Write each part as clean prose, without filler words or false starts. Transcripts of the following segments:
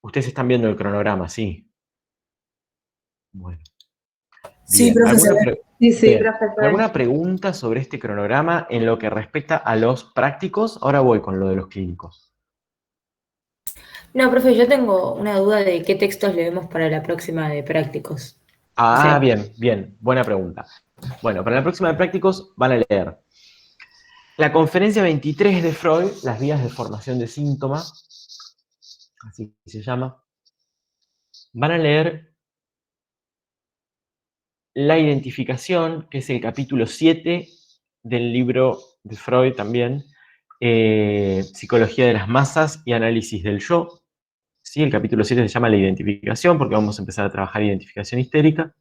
Ustedes están viendo el cronograma, sí. Bueno, Sí, bien. profesor. Sí, Bien. profesor. ¿Alguna pregunta sobre este cronograma en lo que respecta a los prácticos? Ahora voy con lo de los clínicos. No, profe, yo tengo una duda de qué textos leemos para la próxima de prácticos. O Ah, sea, bien, bien. Buena pregunta. Bueno, para la próxima de prácticos van a leer la conferencia 23 de Freud, las vías de formación de síntoma, así se llama. Van a leer la identificación, que es el capítulo 7 del libro de Freud también, Psicología de las masas y análisis del yo. ¿Sí? El capítulo 7 se llama la identificación, porque vamos a empezar a trabajar identificación histérica.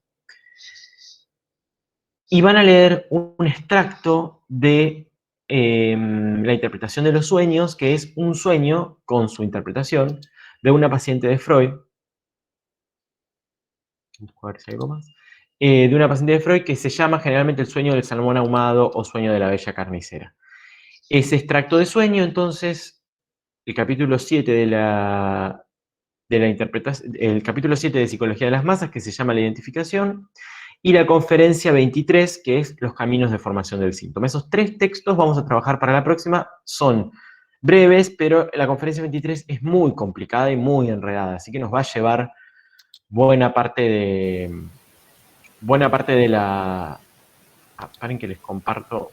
Y van a leer un extracto de la interpretación de los sueños, que es un sueño con su interpretación de una paciente de Freud. A ver si hay algo más. De una paciente de Freud que se llama generalmente el sueño del salmón ahumado o sueño de la bella carnicera. Ese extracto de sueño, entonces, el capítulo 7 de la interpretación, el capítulo 7 de Psicología de las Masas, que se llama la identificación, y la conferencia 23, que es los caminos de formación del síntoma. Esos tres textos vamos a trabajar para la próxima, son breves, pero la conferencia 23 es muy complicada y muy enredada, así que nos va a llevar buena parte de la... Paren que les comparto.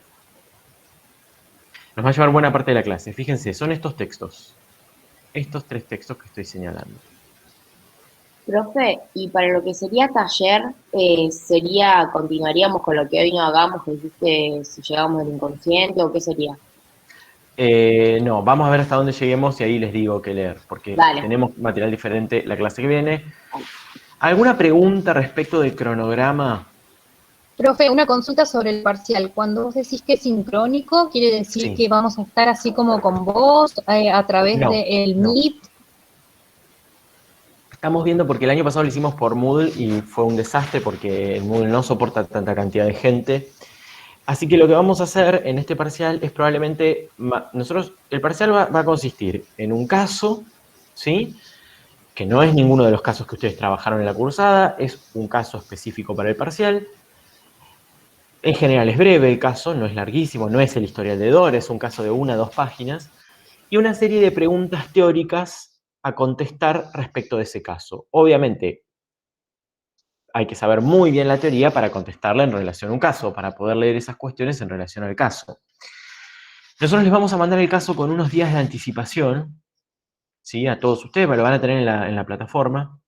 Nos va a llevar buena parte de la clase. Fíjense, son estos textos. Estos tres textos que estoy señalando. Profe, y para lo que sería taller, continuaríamos con lo que hoy no hagamos, que dijiste si llegamos al inconsciente o qué sería. No, vamos a ver hasta dónde lleguemos y ahí les digo qué leer, porque Dale. tenemos material diferente la clase que viene. ¿Alguna pregunta respecto del cronograma? Profe, una consulta sobre el parcial. Cuando vos decís que es sincrónico, ¿quiere decir Sí. que vamos a estar así como con vos a través No, del no. Meet? Estamos viendo porque el año pasado lo hicimos por Moodle y fue un desastre porque el Moodle no soporta tanta cantidad de gente. Así que lo que vamos a hacer en este parcial es probablemente, el parcial va a consistir en un caso, ¿sí? Que no es ninguno de los casos que ustedes trabajaron en la cursada, es un caso específico para el parcial. En general es breve el caso, no es larguísimo, no es el historial de Dor, es un caso de 1 o 2 páginas, y una serie de preguntas teóricas a contestar respecto de ese caso. Obviamente, hay que saber muy bien la teoría para contestarla en relación a un caso, para poder leer esas cuestiones en relación al caso. Nosotros les vamos a mandar el caso con unos días de anticipación, ¿sí? A todos ustedes, lo van a tener en la plataforma.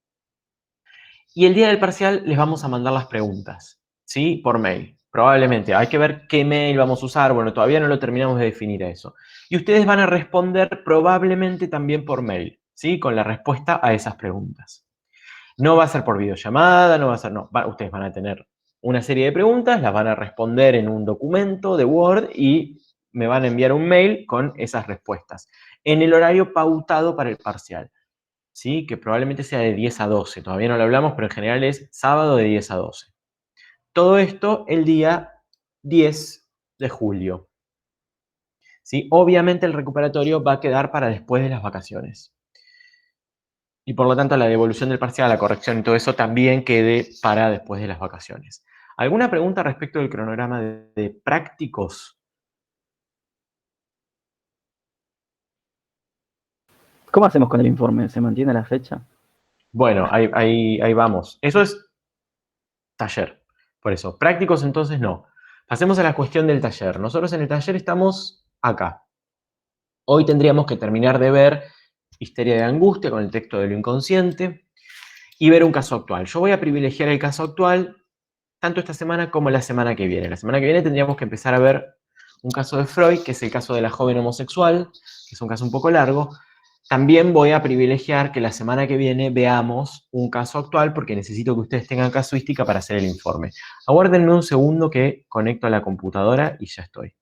Y el día del parcial les vamos a mandar las preguntas, ¿sí? Por mail. Probablemente. Hay que ver qué mail vamos a usar. Bueno, todavía no lo terminamos de definir a eso. Y ustedes van a responder probablemente también por mail, ¿sí? Con la respuesta a esas preguntas. No va a ser por videollamada, no va a ser, no. Ustedes van a tener una serie de preguntas, las van a responder en un documento de Word y me van a enviar un mail con esas respuestas. En el horario pautado para el parcial. ¿Sí? Que probablemente sea de 10 a 12, todavía no lo hablamos, pero en general es sábado de 10 a 12. Todo esto el día 10 de julio. ¿Sí? Obviamente el recuperatorio va a quedar para después de las vacaciones. Y por lo tanto la devolución del parcial, la corrección y todo eso también quede para después de las vacaciones. ¿Alguna pregunta respecto del cronograma de prácticos? ¿Cómo hacemos con el informe? ¿Se mantiene la fecha? Bueno, ahí vamos. Eso es taller. Por eso, prácticos entonces no. Pasemos a la cuestión del taller. Nosotros en el taller estamos acá. Hoy tendríamos que terminar de ver Histeria de Angustia con el texto de lo inconsciente y ver un caso actual. Yo voy a privilegiar el caso actual tanto esta semana como la semana que viene. La semana que viene tendríamos que empezar a ver un caso de Freud, que es el caso de la joven homosexual, que es un caso un poco largo. También voy a privilegiar que la semana que viene veamos un caso actual porque necesito que ustedes tengan casuística para hacer el informe. Aguárdenme un segundo que conecto a la computadora y ya estoy.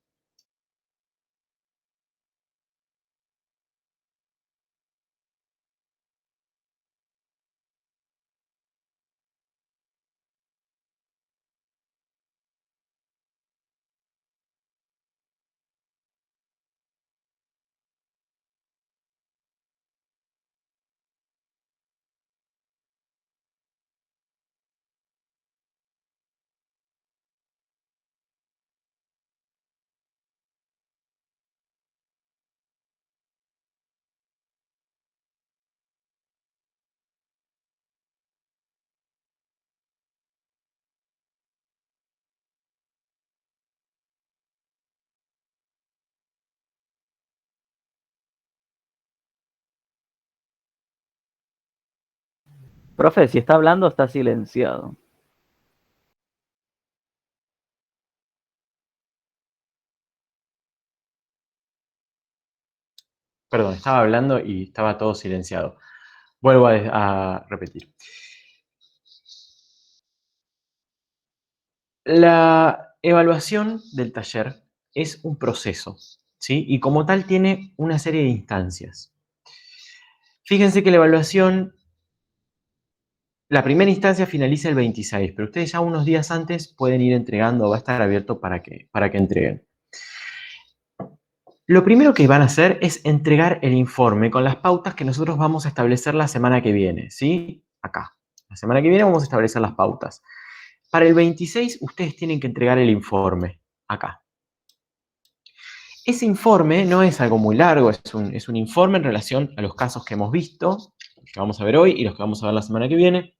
Profe, si está hablando, está silenciado. Perdón, estaba hablando y estaba todo silenciado. Vuelvo a repetir. La evaluación del taller es un proceso, ¿sí? Y como tal tiene una serie de instancias. Fíjense que la evaluación, la primera instancia finaliza el 26, pero ustedes ya unos días antes pueden ir entregando, va a estar abierto para que entreguen. Lo primero que van a hacer es entregar el informe con las pautas que nosotros vamos a establecer la semana que viene, ¿sí? Acá. La semana que viene vamos a establecer las pautas. Para el 26 ustedes tienen que entregar el informe, acá. Ese informe no es algo muy largo, es un informe en relación a los casos que hemos visto, los que vamos a ver hoy y los que vamos a ver la semana que viene,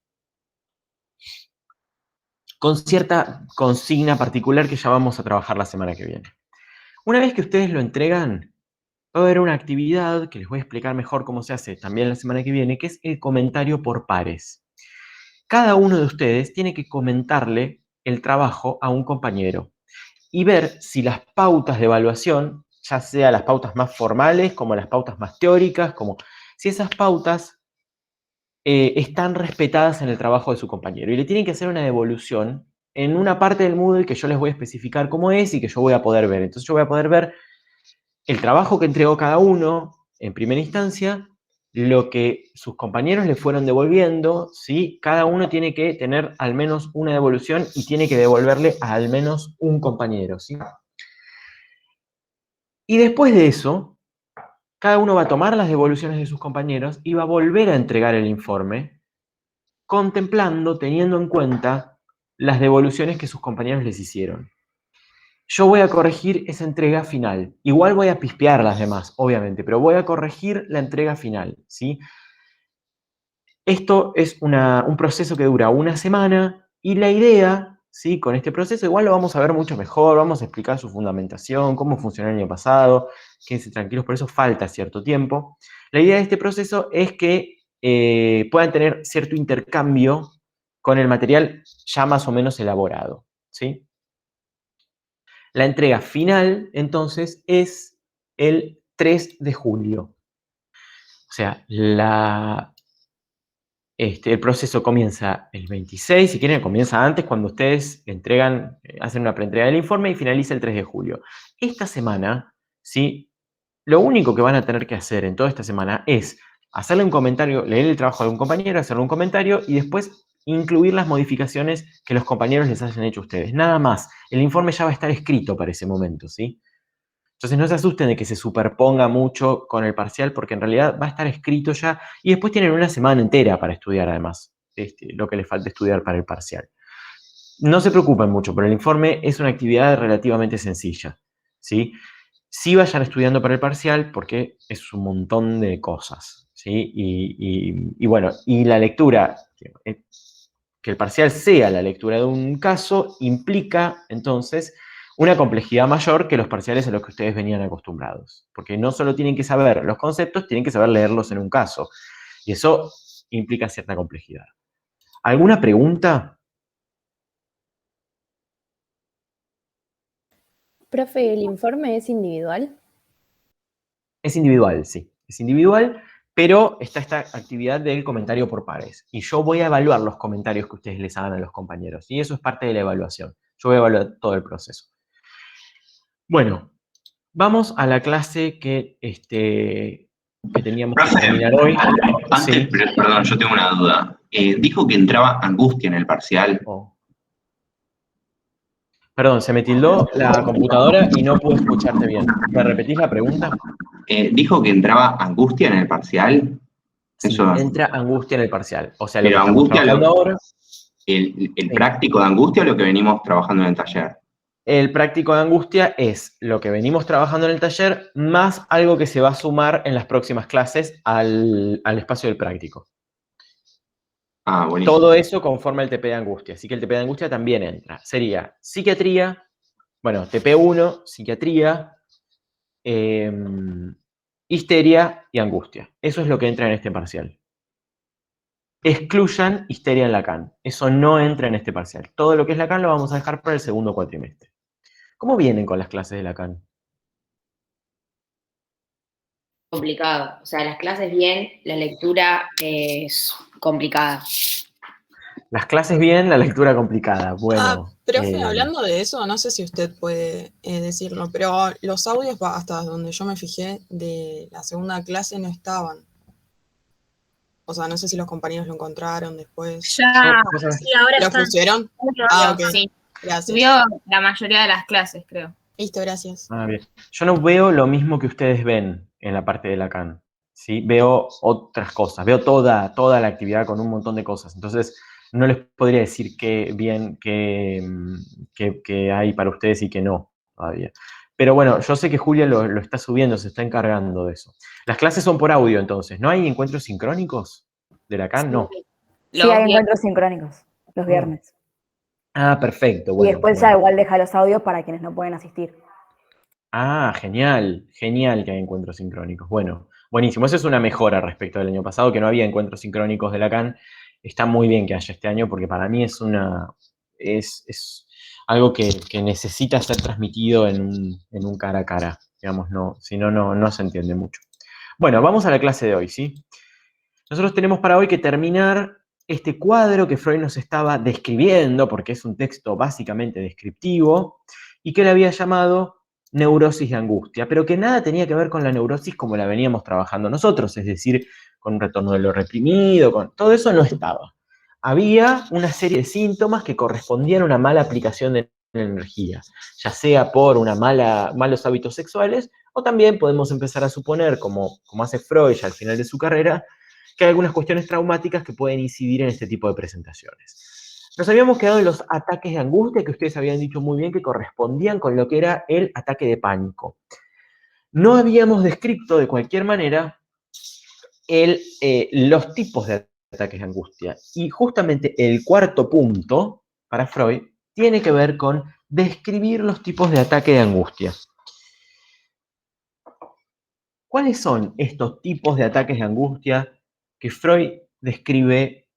con cierta consigna particular que ya vamos a trabajar la semana que viene. Una vez que ustedes lo entregan, va a haber una actividad que les voy a explicar mejor cómo se hace también la semana que viene, que es el comentario por pares. Cada uno de ustedes tiene que comentarle el trabajo a un compañero y ver si las pautas de evaluación, ya sea las pautas más formales como las pautas más teóricas, como si esas pautas están respetadas en el trabajo de su compañero. Y le tienen que hacer una devolución en una parte del Moodle que yo les voy a especificar cómo es y que yo voy a poder ver. Entonces yo voy a poder ver el trabajo que entregó cada uno en primera instancia, lo que sus compañeros le fueron devolviendo, ¿sí? Cada uno tiene que tener al menos una devolución y tiene que devolverle a al menos un compañero, ¿sí? Y después de eso, cada uno va a tomar las devoluciones de sus compañeros y va a volver a entregar el informe, contemplando, teniendo en cuenta las devoluciones que sus compañeros les hicieron. Yo voy a corregir esa entrega final. Igual voy a pispear las demás, obviamente, pero voy a corregir la entrega final, ¿sí? Esto es un proceso que dura una semana y la idea, ¿sí? Con este proceso, igual lo vamos a ver mucho mejor, vamos a explicar su fundamentación, cómo funcionó el año pasado, quédense tranquilos, por eso falta cierto tiempo. La idea de este proceso es que puedan tener cierto intercambio con el material ya más o menos elaborado, ¿sí? La entrega final, entonces, es el 3 de julio. O sea, el proceso comienza el 26, si quieren, comienza antes, cuando ustedes entregan, hacen una preentrega del informe y finaliza el 3 de julio. Esta semana, ¿sí? Lo único que van a tener que hacer en toda esta semana es hacerle un comentario, leer el trabajo de un compañero, hacerle un comentario y después incluir las modificaciones que los compañeros les hayan hecho a ustedes. Nada más. El informe ya va a estar escrito para ese momento, ¿sí? Entonces no se asusten de que se superponga mucho con el parcial, porque en realidad va a estar escrito ya y después tienen una semana entera para estudiar además, lo que les falta estudiar para el parcial. No se preocupen mucho, pero el informe es una actividad relativamente sencilla, ¿sí? Sí vayan estudiando para el parcial porque es un montón de cosas, ¿sí? Y bueno, y la lectura, que el parcial sea la lectura de un caso, implica entonces una complejidad mayor que los parciales a los que ustedes venían acostumbrados. Porque no solo tienen que saber los conceptos, tienen que saber leerlos en un caso. Y eso implica cierta complejidad. ¿Alguna pregunta? Profe, ¿el informe es individual? Es individual, sí. Es individual, pero está esta actividad del comentario por pares. Y yo voy a evaluar los comentarios que ustedes les hagan a los compañeros. Y eso es parte de la evaluación. Yo voy a evaluar todo el proceso. Bueno, vamos a la clase que teníamos que Profe, terminar hoy. antes, Sí. perdón, yo tengo una duda. Dijo que entraba angustia en el parcial. Oh. Perdón, se me tildó la computadora y no pude escucharte bien. ¿Me repetís la pregunta? Dijo que entraba angustia en el parcial. Sí, Eso, entra angustia en el parcial. O sea, lo que pero estamos angustia, trabajando ahora. el Sí. práctico de angustia o lo que venimos trabajando en el taller. El práctico de angustia es lo que venimos trabajando en el taller, más algo que se va a sumar en las próximas clases al espacio del práctico. Ah, buenísimo. Todo eso conforma el TP de angustia. Así que el TP de angustia también entra. Sería psiquiatría, bueno, TP1, psiquiatría, histeria y angustia. Eso es lo que entra en este parcial. excluyan histeria en Lacan. Eso no entra en este parcial. Todo lo que es Lacan lo vamos a dejar para el segundo cuatrimestre. ¿Cómo vienen con las clases de Lacan? Complicado. O sea, las clases bien, la lectura es complicada. Las clases bien, la lectura complicada. Bueno. Profe, hablando de eso, no sé si usted puede decirlo, pero los audios, hasta donde yo me fijé, de la segunda clase no estaban. O sea, no sé si los compañeros lo encontraron después. Ya, ¿Vos sabés? sí, ahora ¿Lo están. pusieron? Ah, Ok. sí. Gracias. Subió la mayoría de las clases, creo. Listo, gracias. Ah, bien. Yo no veo lo mismo que ustedes ven en la parte de Lacan, ¿sí? Veo otras cosas, veo toda la actividad con un montón de cosas. Entonces, no les podría decir qué bien, qué hay para ustedes y qué no todavía. Pero bueno, yo sé que Julia lo está subiendo, se está encargando de eso. Las clases son por audio, entonces. ¿No hay encuentros sincrónicos de Lacan? No. Sí, hay encuentros sincrónicos los viernes. Ah, perfecto. Y Bueno, después bueno. ya igual deja los audios para quienes no pueden asistir. Ah, genial, genial que hay encuentros sincrónicos. Bueno, buenísimo. Eso es una mejora respecto del año pasado, que no había encuentros sincrónicos de Lacan. Está muy bien que haya este año, porque para mí es es algo que necesita ser transmitido en un cara a cara. Digamos, no, si no, no se entiende mucho. Bueno, vamos a la clase de hoy, ¿sí? Nosotros tenemos para hoy que terminar este cuadro que Freud nos estaba describiendo, porque es un texto básicamente descriptivo, y que él había llamado neurosis de angustia, pero que nada tenía que ver con la neurosis como la veníamos trabajando nosotros, es decir, con un retorno de lo reprimido, con todo eso no estaba. Había una serie de síntomas que correspondían a una mala aplicación de energía, ya sea por malos hábitos sexuales, o también podemos empezar a suponer, como hace Freud ya al final de su carrera, que hay algunas cuestiones traumáticas que pueden incidir en este tipo de presentaciones. Nos habíamos quedado en los ataques de angustia, que ustedes habían dicho muy bien que correspondían con lo que era el ataque de pánico. No habíamos descrito de cualquier manera los tipos de ataques de angustia. Y justamente el cuarto punto, para Freud, tiene que ver con describir los tipos de ataque de angustia. ¿Cuáles son estos tipos de ataques de angustia que Freud describe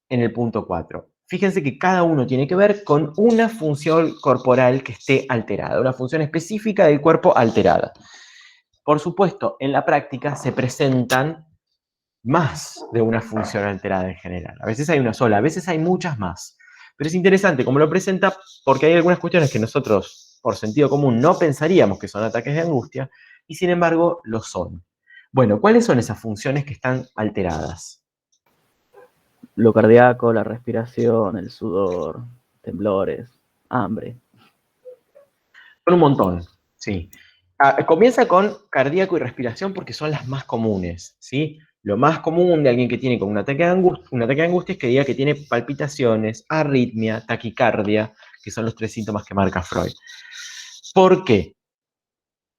en el punto 4? Fíjense que cada uno tiene que ver con una función corporal que esté alterada, una función específica del cuerpo alterada. Por supuesto, en la práctica se presentan más de una función alterada en general. A veces hay una sola, a veces hay muchas más. Pero es interesante cómo lo presenta porque hay algunas cuestiones que nosotros, por sentido común, no pensaríamos que son ataques de angustia y sin embargo lo son. Bueno, ¿cuáles son esas funciones que están alteradas? Lo cardíaco, la respiración, el sudor, temblores, hambre. Son un montón, sí. Comienza con cardíaco y respiración porque son las más comunes, ¿sí? Lo más común de alguien que tiene con un ataque de angustia es que diga que tiene palpitaciones, arritmia, taquicardia, que son los 3 síntomas que marca Freud. ¿Por qué?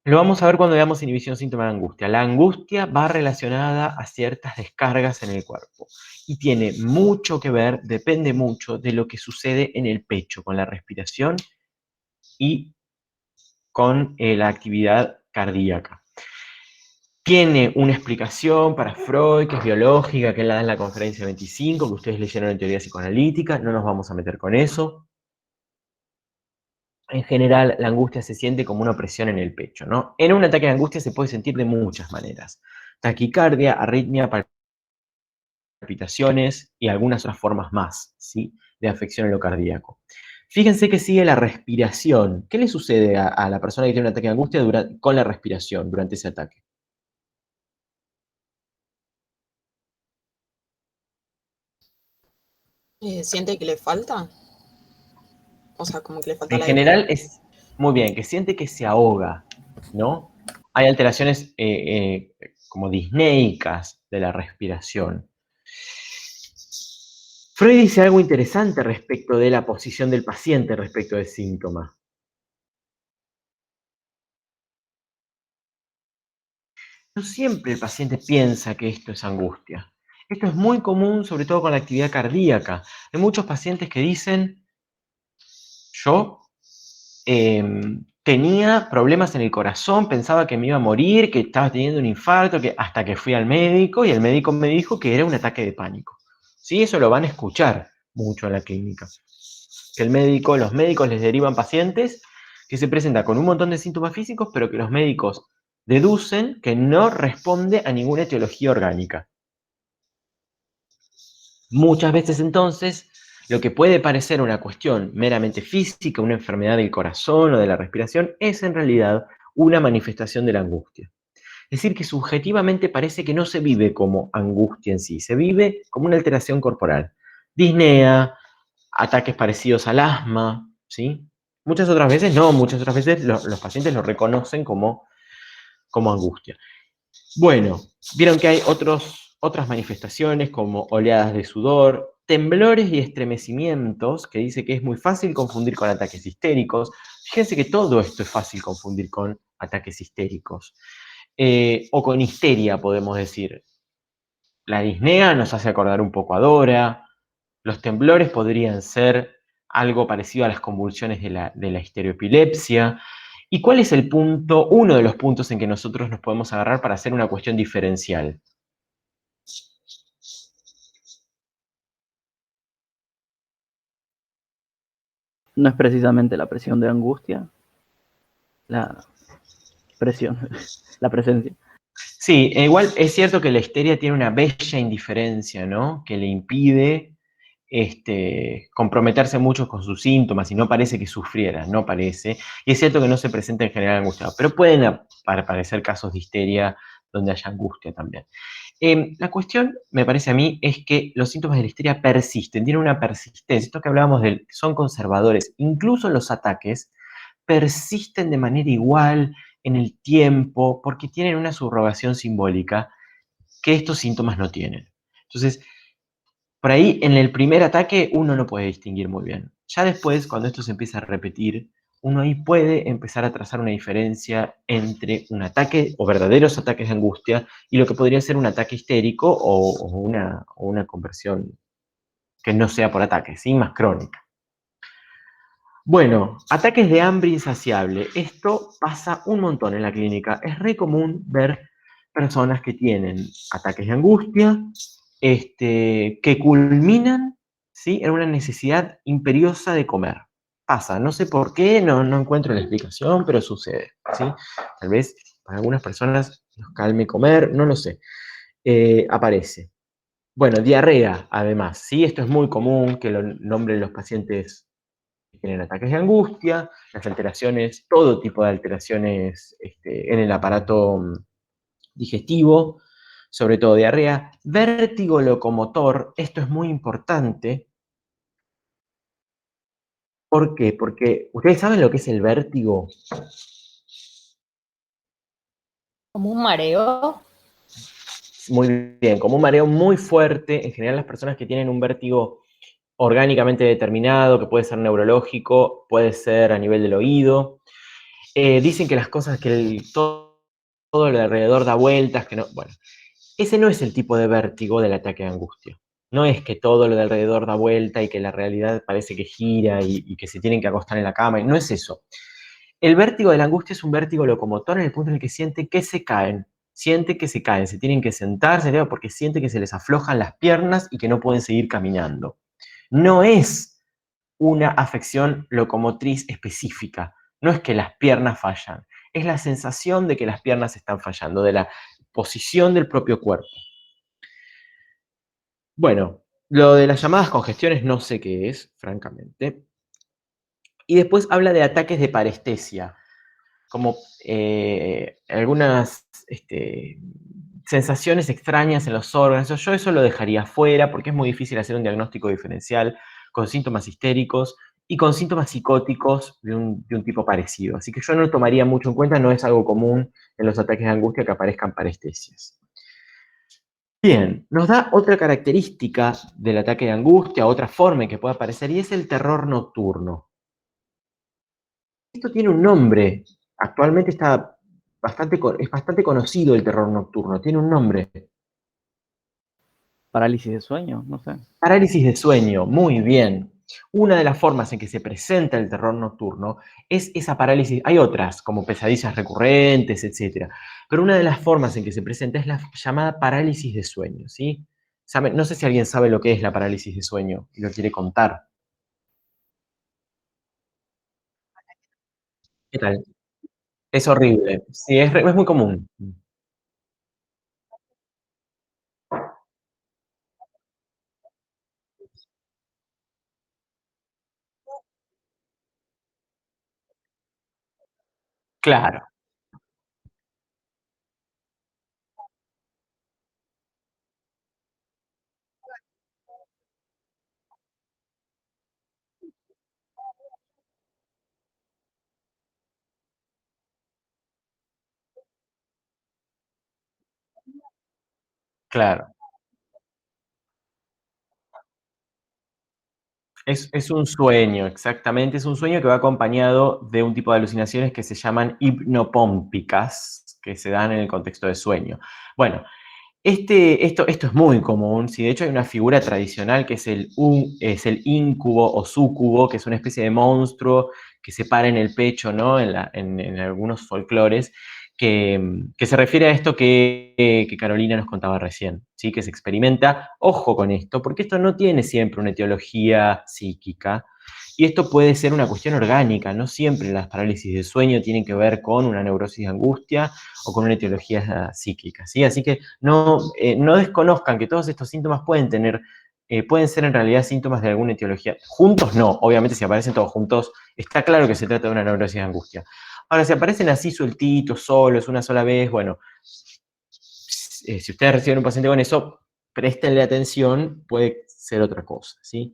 Lo vamos a ver cuando veamos inhibición síntoma de angustia. La angustia va relacionada a ciertas descargas en el cuerpo y tiene mucho que ver, depende mucho de lo que sucede en el pecho, con la respiración y con la actividad cardíaca. Tiene una explicación para Freud, que es biológica, que él la da en la conferencia 25, que ustedes leyeron en teoría psicoanalítica, no nos vamos a meter con eso. En general, la angustia se siente como una opresión en el pecho, ¿no? En un ataque de angustia se puede sentir de muchas maneras. Taquicardia, arritmia, palpitaciones y algunas otras formas más, ¿sí? De afección en lo cardíaco. Fíjense que sigue la respiración. ¿Qué le sucede a la persona que tiene un ataque de angustia con la respiración durante ese ataque? ¿Siente que le falta? O sea, como que le falta En el aire. general es muy bien, que siente que se ahoga, ¿no? Hay alteraciones como disneicas de la respiración. Freud dice algo interesante respecto de la posición del paciente respecto del síntoma. No siempre el paciente piensa que esto es angustia. Esto es muy común, sobre todo con la actividad cardíaca. Hay muchos pacientes que dicen, yo tenía problemas en el corazón, pensaba que me iba a morir, que estaba teniendo un infarto, hasta que fui al médico y el médico me dijo que era un ataque de pánico. ¿sí? Eso lo van a escuchar mucho en la clínica. Que los médicos les derivan pacientes que se presentan con un montón de síntomas físicos, pero que los médicos deducen que no responde a ninguna etiología orgánica. Muchas veces entonces, lo que puede parecer una cuestión meramente física, una enfermedad del corazón o de la respiración, es en realidad una manifestación de la angustia. Es decir, que subjetivamente parece que no se vive como angustia en sí, se vive como una alteración corporal. Disnea, ataques parecidos al asma, ¿sí? Muchas otras veces no, muchas otras veces los pacientes lo reconocen como angustia. Bueno, vieron que hay otras manifestaciones como oleadas de sudor, temblores y estremecimientos, que dice que es muy fácil confundir con ataques histéricos. Fíjense que todo esto es fácil confundir con ataques histéricos. O con histeria, podemos decir. La disnea nos hace acordar un poco a Dora. Los temblores podrían ser algo parecido a las convulsiones de la histeroepilepsia. ¿Y cuál es el punto, uno de los puntos en que nosotros nos podemos agarrar para hacer una cuestión diferencial? No es precisamente la presión de angustia, la presión, la presencia. Sí, igual es cierto que la histeria tiene una bella indiferencia, ¿no? Que le impide comprometerse mucho con sus síntomas y no parece que sufriera, no parece. Y es cierto que no se presenta en general angustiado, pero pueden aparecer casos de histeria donde haya angustia también. La cuestión, me parece a mí, es que los síntomas de la histeria persisten, tienen una persistencia. Esto que hablábamos son conservadores. Incluso los ataques persisten de manera igual en el tiempo porque tienen una subrogación simbólica que estos síntomas no tienen. Entonces, por ahí, en el primer ataque, uno no puede distinguir muy bien. Ya después, cuando esto se empieza a repetir, uno ahí puede empezar a trazar una diferencia entre un ataque o verdaderos ataques de angustia y lo que podría ser un ataque histérico o una conversión que no sea por ataque, ¿sí? Más crónica. Bueno, ataques de hambre insaciable. Esto pasa un montón en la clínica. Es re común ver personas que tienen ataques de angustia, que culminan, ¿sí?, en una necesidad imperiosa de comer. Pasa, no sé por qué, no encuentro la explicación, pero sucede, ¿sí? Tal vez para algunas personas los calme comer, no lo sé. Aparece. Bueno, diarrea, además, ¿sí? Esto es muy común que lo nombren los pacientes que tienen ataques de angustia, las alteraciones, todo tipo de alteraciones en el aparato digestivo, sobre todo diarrea, vértigo locomotor. Esto es muy importante. ¿Por qué? Porque ustedes saben lo que es el vértigo. ¿Como un mareo? Muy bien, como un mareo muy fuerte. En general, las personas que tienen un vértigo orgánicamente determinado, que puede ser neurológico, puede ser a nivel del oído, dicen que las cosas, que todo lo de alrededor da vueltas, que no. Bueno, ese no es el tipo de vértigo del ataque de angustia. No es que todo lo de alrededor da vuelta y que la realidad parece que gira y que se tienen que acostar en la cama. No es eso. El vértigo de la angustia es un vértigo locomotor en el punto en el que siente que se caen. Siente que se caen, se tienen que sentar, porque siente que se les aflojan las piernas y que no pueden seguir caminando. No es una afección locomotriz específica. No es que las piernas fallan. Es la sensación de que las piernas están fallando, de la posición del propio cuerpo. Bueno, lo de las llamadas congestiones no sé qué es, francamente. Y después habla de ataques de parestesia, como algunas sensaciones extrañas en los órganos. Yo eso lo dejaría fuera porque es muy difícil hacer un diagnóstico diferencial con síntomas histéricos y con síntomas psicóticos de un tipo parecido. Así que yo no lo tomaría mucho en cuenta, no es algo común en los ataques de angustia que aparezcan parestesias. Bien, nos da otra característica del ataque de angustia, otra forma en que puede aparecer, y es el terror nocturno. Esto tiene un nombre. Actualmente es bastante conocido el terror nocturno, tiene un nombre. Parálisis de sueño, no sé. Parálisis de sueño, muy bien. Una de las formas en que se presenta el terror nocturno es esa parálisis. Hay otras, como pesadillas recurrentes, etc. Pero una de las formas en que se presenta es la llamada parálisis de sueño, ¿sí? No sé si alguien sabe lo que es la parálisis de sueño y lo quiere contar. ¿Qué tal? Es horrible. Sí, es muy común. Claro. Claro. Es un sueño, exactamente. Es un sueño que va acompañado de un tipo de alucinaciones que se llaman hipnopómpicas, que se dan en el contexto de sueño. Bueno, esto es muy común, sí, de hecho hay una figura tradicional que es el íncubo o súcubo, que es una especie de monstruo que se para en el pecho, ¿no? En algunos folclores, que se refiere a esto que Carolina nos contaba recién, ¿sí? Que se experimenta. Ojo con esto, porque esto no tiene siempre una etiología psíquica, y esto puede ser una cuestión orgánica, no siempre las parálisis de sueño tienen que ver con una neurosis de angustia o con una etiología psíquica, ¿sí? Así que no desconozcan que todos estos síntomas pueden ser en realidad síntomas de alguna etiología. Juntos no, obviamente si aparecen todos juntos, está claro que se trata de una neurosis de angustia. Ahora, si aparecen así sueltitos, solos, una sola vez, bueno, si ustedes reciben un paciente con eso, préstenle atención, puede ser otra cosa, ¿sí?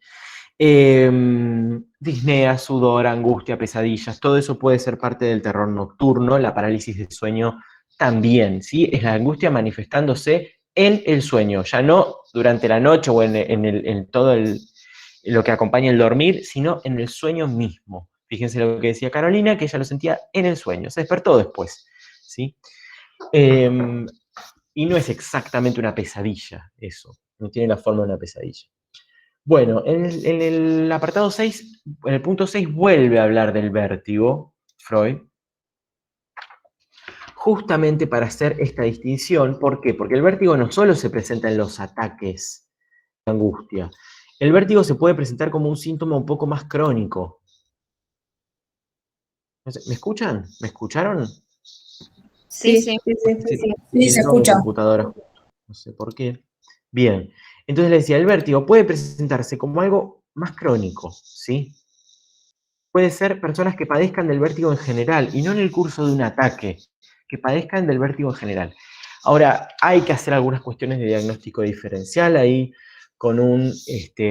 Disnea, sudor, angustia, pesadillas, todo eso puede ser parte del terror nocturno, la parálisis del sueño también, ¿sí? Es la angustia manifestándose en el sueño, ya no durante la noche o en todo lo que acompaña el dormir, sino en el sueño mismo. Fíjense lo que decía Carolina, que ella lo sentía en el sueño, se despertó después, ¿sí? Y no es exactamente una pesadilla eso, no tiene la forma de una pesadilla. Bueno, en el apartado 6, en el punto 6 vuelve a hablar del vértigo, Freud, justamente para hacer esta distinción. ¿Por qué? Porque el vértigo no solo se presenta en los ataques de angustia, el vértigo se puede presentar como un síntoma un poco más crónico. No sé, ¿me escuchan? ¿Me escucharon? Sí, Sí, sí. Sí, se Entró mi escucha. computadora, no sé por qué. Bien, entonces le decía, el vértigo puede presentarse como algo más crónico, ¿sí? Puede ser personas que padezcan del vértigo en general y no en el curso de un ataque, que padezcan del vértigo en general. Ahora, hay que hacer algunas cuestiones de diagnóstico diferencial ahí con un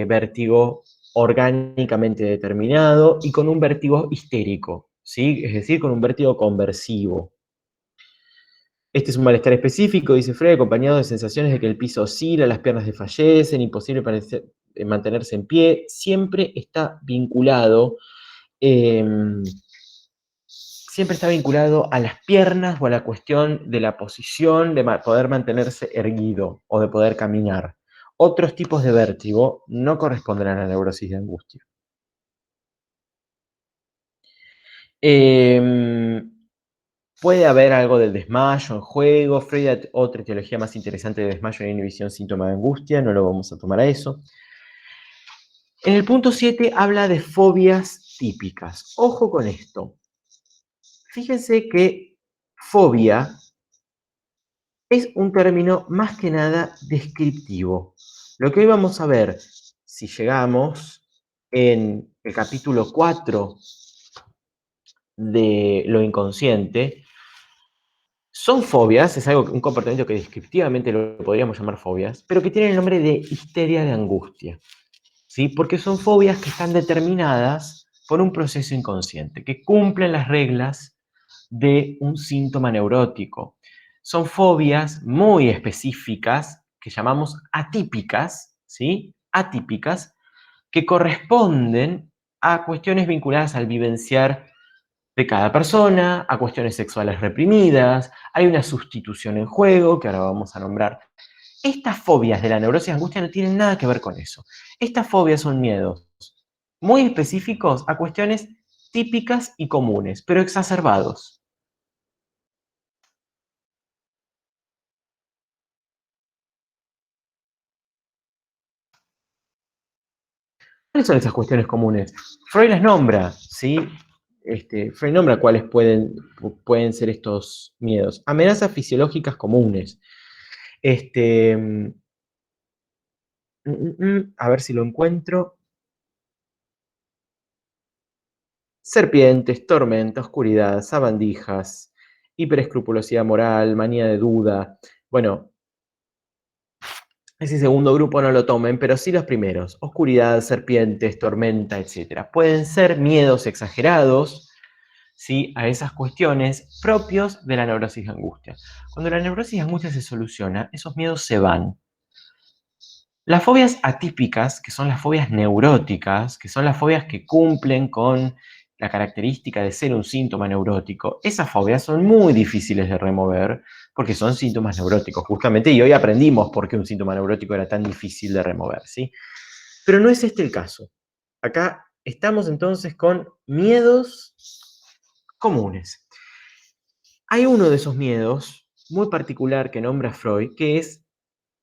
vértigo orgánicamente determinado y con un vértigo histérico, ¿sí? Es decir, con un vértigo conversivo. Este es un malestar específico, dice Freud, acompañado de sensaciones de que el piso oscila, las piernas desfallecen, imposible mantenerse en pie. Siempre está vinculado eh, siempre está vinculado a las piernas o a la cuestión de la posición, de poder mantenerse erguido o de poder caminar. Otros tipos de vértigo no corresponden a la neurosis de angustia. Puede haber algo del desmayo en juego. Freud, otra etiología más interesante de desmayo e inhibición, síntoma de angustia, no lo vamos a tomar a eso. En el punto 7 habla de fobias típicas. Ojo con esto. Fíjense que fobia es un término más que nada descriptivo. Lo que hoy vamos a ver, si llegamos en el capítulo 4 de lo inconsciente, son fobias, es un comportamiento que descriptivamente lo podríamos llamar fobias, pero que tiene el nombre de histeria de angustia, ¿sí? Porque son fobias que están determinadas por un proceso inconsciente, que cumplen las reglas de un síntoma neurótico. Son fobias muy específicas que llamamos atípicas, ¿sí? Atípicas, que corresponden a cuestiones vinculadas al vivenciar de cada persona, a cuestiones sexuales reprimidas, hay una sustitución en juego, que ahora vamos a nombrar. Estas fobias de la neurosis de angustia no tienen nada que ver con eso. Estas fobias son miedos muy específicos a cuestiones típicas y comunes, pero exacerbados. ¿Cuáles son esas cuestiones comunes? Freud las nombra, ¿sí? Freud nombra cuáles pueden ser estos miedos. Amenazas fisiológicas comunes. A ver si lo encuentro. Serpientes, tormenta, oscuridad, sabandijas, hiperescrupulosidad moral, manía de duda. Bueno, ese segundo grupo no lo tomen, pero sí los primeros. Oscuridad, serpientes, tormenta, etc. Pueden ser miedos exagerados, ¿sí? A esas cuestiones propios de la neurosis de angustia. Cuando la neurosis de angustia se soluciona, esos miedos se van. Las fobias atípicas, que son las fobias neuróticas, que son las fobias que cumplen con la característica de ser un síntoma neurótico, esas fobias son muy difíciles de remover porque son síntomas neuróticos, justamente, y hoy aprendimos por qué un síntoma neurótico era tan difícil de remover, ¿sí? Pero no es este el caso. Acá estamos entonces con miedos comunes. Hay uno de esos miedos muy particular que nombra Freud, que es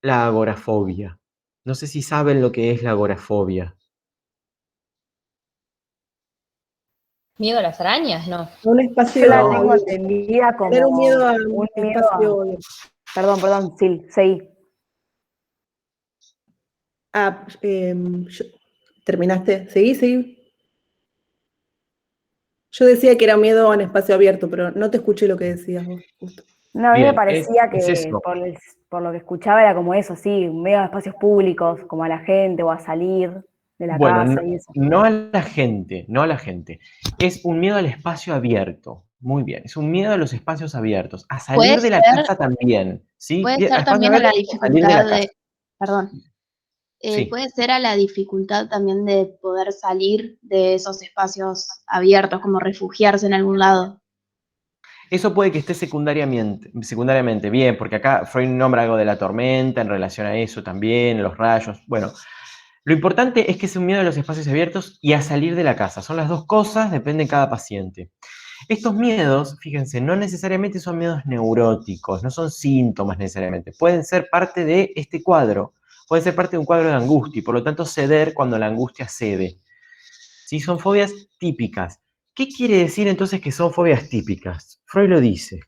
la agorafobia. No sé si saben lo que es la agorafobia. ¿Miedo a las arañas? No. Un Yo espacio la No. tengo entendida tener un miedo como a un un miedo espacio. Perdón, Sil, seguí. ¿Terminaste? Seguí. Yo decía que era miedo a un espacio abierto, pero no te escuché lo que decías vos, justo. No, a mí me Bien, parecía es que eso. por lo que escuchaba era como eso, sí, medio a espacios públicos, como a la gente o a salir de la Bueno, casa y eso. no a la gente, no a la gente. Es un miedo al espacio abierto. Muy bien, es un miedo a los espacios abiertos. A salir Puede de la ser, casa también, ¿sí? puede Bien, a ser espacios también a la abiertos, a salir de la dificultad casa. de, perdón, Sí. puede ser a la dificultad también de poder salir de esos espacios abiertos, como refugiarse en algún lado. Eso puede que esté secundariamente bien, porque acá Freud nombra algo de la tormenta en relación a eso también, los rayos. Bueno, lo importante es que es un miedo a los espacios abiertos y a salir de la casa. Son las dos cosas, depende de cada paciente. Estos miedos, fíjense, no necesariamente son miedos neuróticos, no son síntomas necesariamente. Pueden ser parte de este cuadro, pueden ser parte de un cuadro de angustia y por lo tanto ceder cuando la angustia cede. ¿Sí? Son fobias típicas. ¿Qué quiere decir entonces que son fobias típicas? Freud lo dice.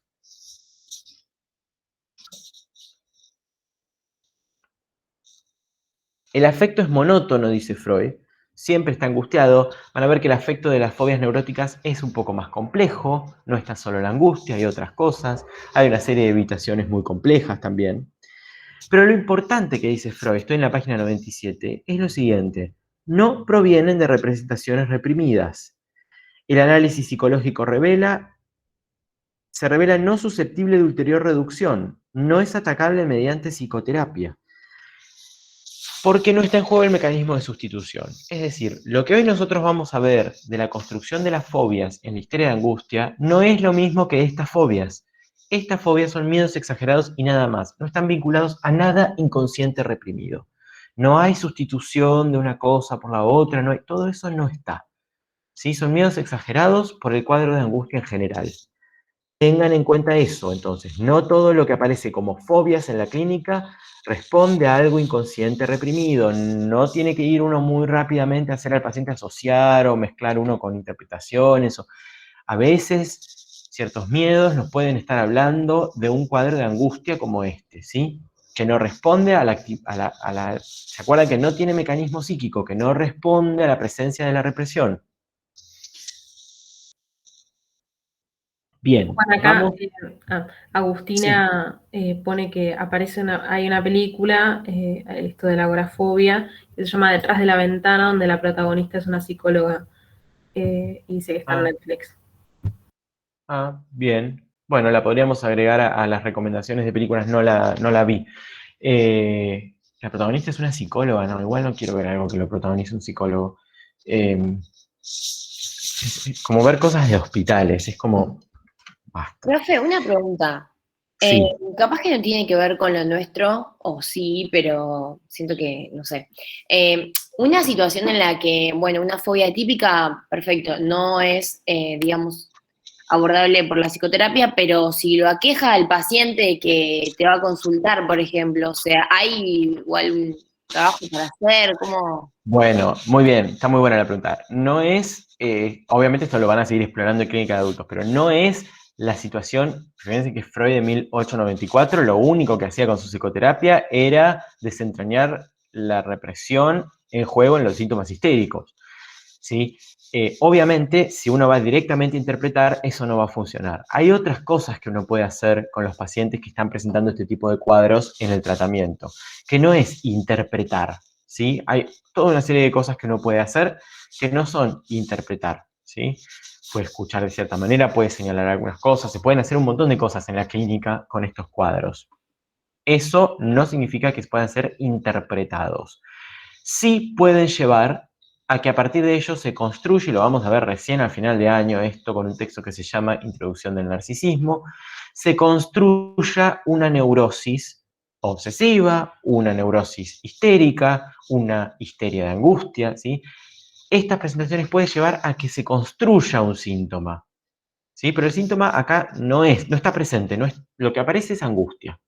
El afecto es monótono, dice Freud. Siempre está angustiado. Van a ver que el afecto de las fobias neuróticas es un poco más complejo. No está solo la angustia, hay otras cosas. Hay una serie de evitaciones muy complejas también. Pero lo importante que dice Freud, estoy en la página 97, es lo siguiente. No provienen de representaciones reprimidas. El análisis psicológico se revela no susceptible de ulterior reducción. No es atacable mediante psicoterapia. Porque no está en juego el mecanismo de sustitución. Es decir, lo que hoy nosotros vamos a ver de la construcción de las fobias en la historia de angustia no es lo mismo que estas fobias. Estas fobias son miedos exagerados y nada más. No están vinculados a nada inconsciente reprimido. No hay sustitución de una cosa por la otra, todo eso no está. ¿Sí? Son miedos exagerados por el cuadro de angustia en general. Tengan en cuenta eso, entonces. No todo lo que aparece como fobias en la clínica responde a algo inconsciente reprimido. No tiene que ir uno muy rápidamente a hacer al paciente asociar o mezclar uno con interpretaciones. A veces, ciertos miedos nos pueden estar hablando de un cuadro de angustia como este, ¿sí? Que no responde ¿se acuerdan que no tiene mecanismo psíquico? Que no responde a la presencia de la represión. Bien, Juan, acá vamos. Agustina pone que hay una película, esto de la agorafobia, que se llama Detrás de la ventana, donde la protagonista es una psicóloga y dice que está en Netflix. Bien. Bueno, la podríamos agregar a las recomendaciones de películas, no la vi. La protagonista es una psicóloga, ¿no? Igual no quiero ver algo que lo protagonice un psicólogo. Es como ver cosas de hospitales, es como... Basta. Profe, una pregunta. Sí. Capaz que no tiene que ver con lo nuestro, o sí, pero siento que, no sé. Una situación en la que, bueno, una fobia típica, perfecto, no es, digamos, abordable por la psicoterapia, pero si lo aqueja al paciente que te va a consultar, por ejemplo, o sea, hay igual trabajo para hacer? ¿Cómo? Bueno, muy bien, está muy buena la pregunta. No es, obviamente esto lo van a seguir explorando en clínica de adultos, pero no es la situación, fíjense que Freud en 1894 lo único que hacía con su psicoterapia era desentrañar la represión en juego en los síntomas histéricos, ¿sí? Obviamente, si uno va directamente a interpretar, eso no va a funcionar. Hay otras cosas que uno puede hacer con los pacientes que están presentando este tipo de cuadros en el tratamiento, que no es interpretar, ¿sí? Hay toda una serie de cosas que uno puede hacer que no son interpretar, ¿sí? Puede escuchar de cierta manera, puede señalar algunas cosas, se pueden hacer un montón de cosas en la clínica con estos cuadros. Eso no significa que puedan ser interpretados. Sí pueden llevar a que a partir de ello se construye, y lo vamos a ver recién al final de año, esto con un texto que se llama Introducción del Narcisismo, se construya una neurosis obsesiva, una neurosis histérica, una histeria de angustia, ¿sí? Estas presentaciones pueden llevar a que se construya un síntoma, ¿sí? Pero el síntoma acá no está presente, lo que aparece es angustia.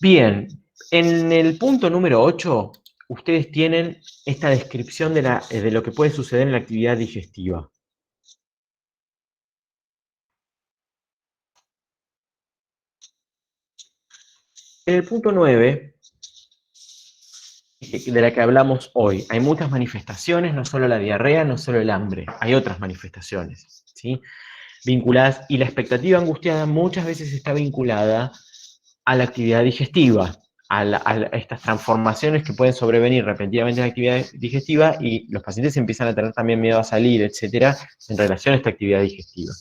Bien, en el punto número 8, ustedes tienen esta descripción de lo que puede suceder en la actividad digestiva. En el punto 9, de la que hablamos hoy, hay muchas manifestaciones, no solo la diarrea, no solo el hambre, hay otras manifestaciones, ¿sí? Vinculadas, y la expectativa angustiada muchas veces está vinculada a la actividad digestiva, a estas transformaciones que pueden sobrevenir repentinamente en la actividad digestiva, y los pacientes empiezan a tener también miedo a salir, etcétera, en relación a esta actividad digestiva.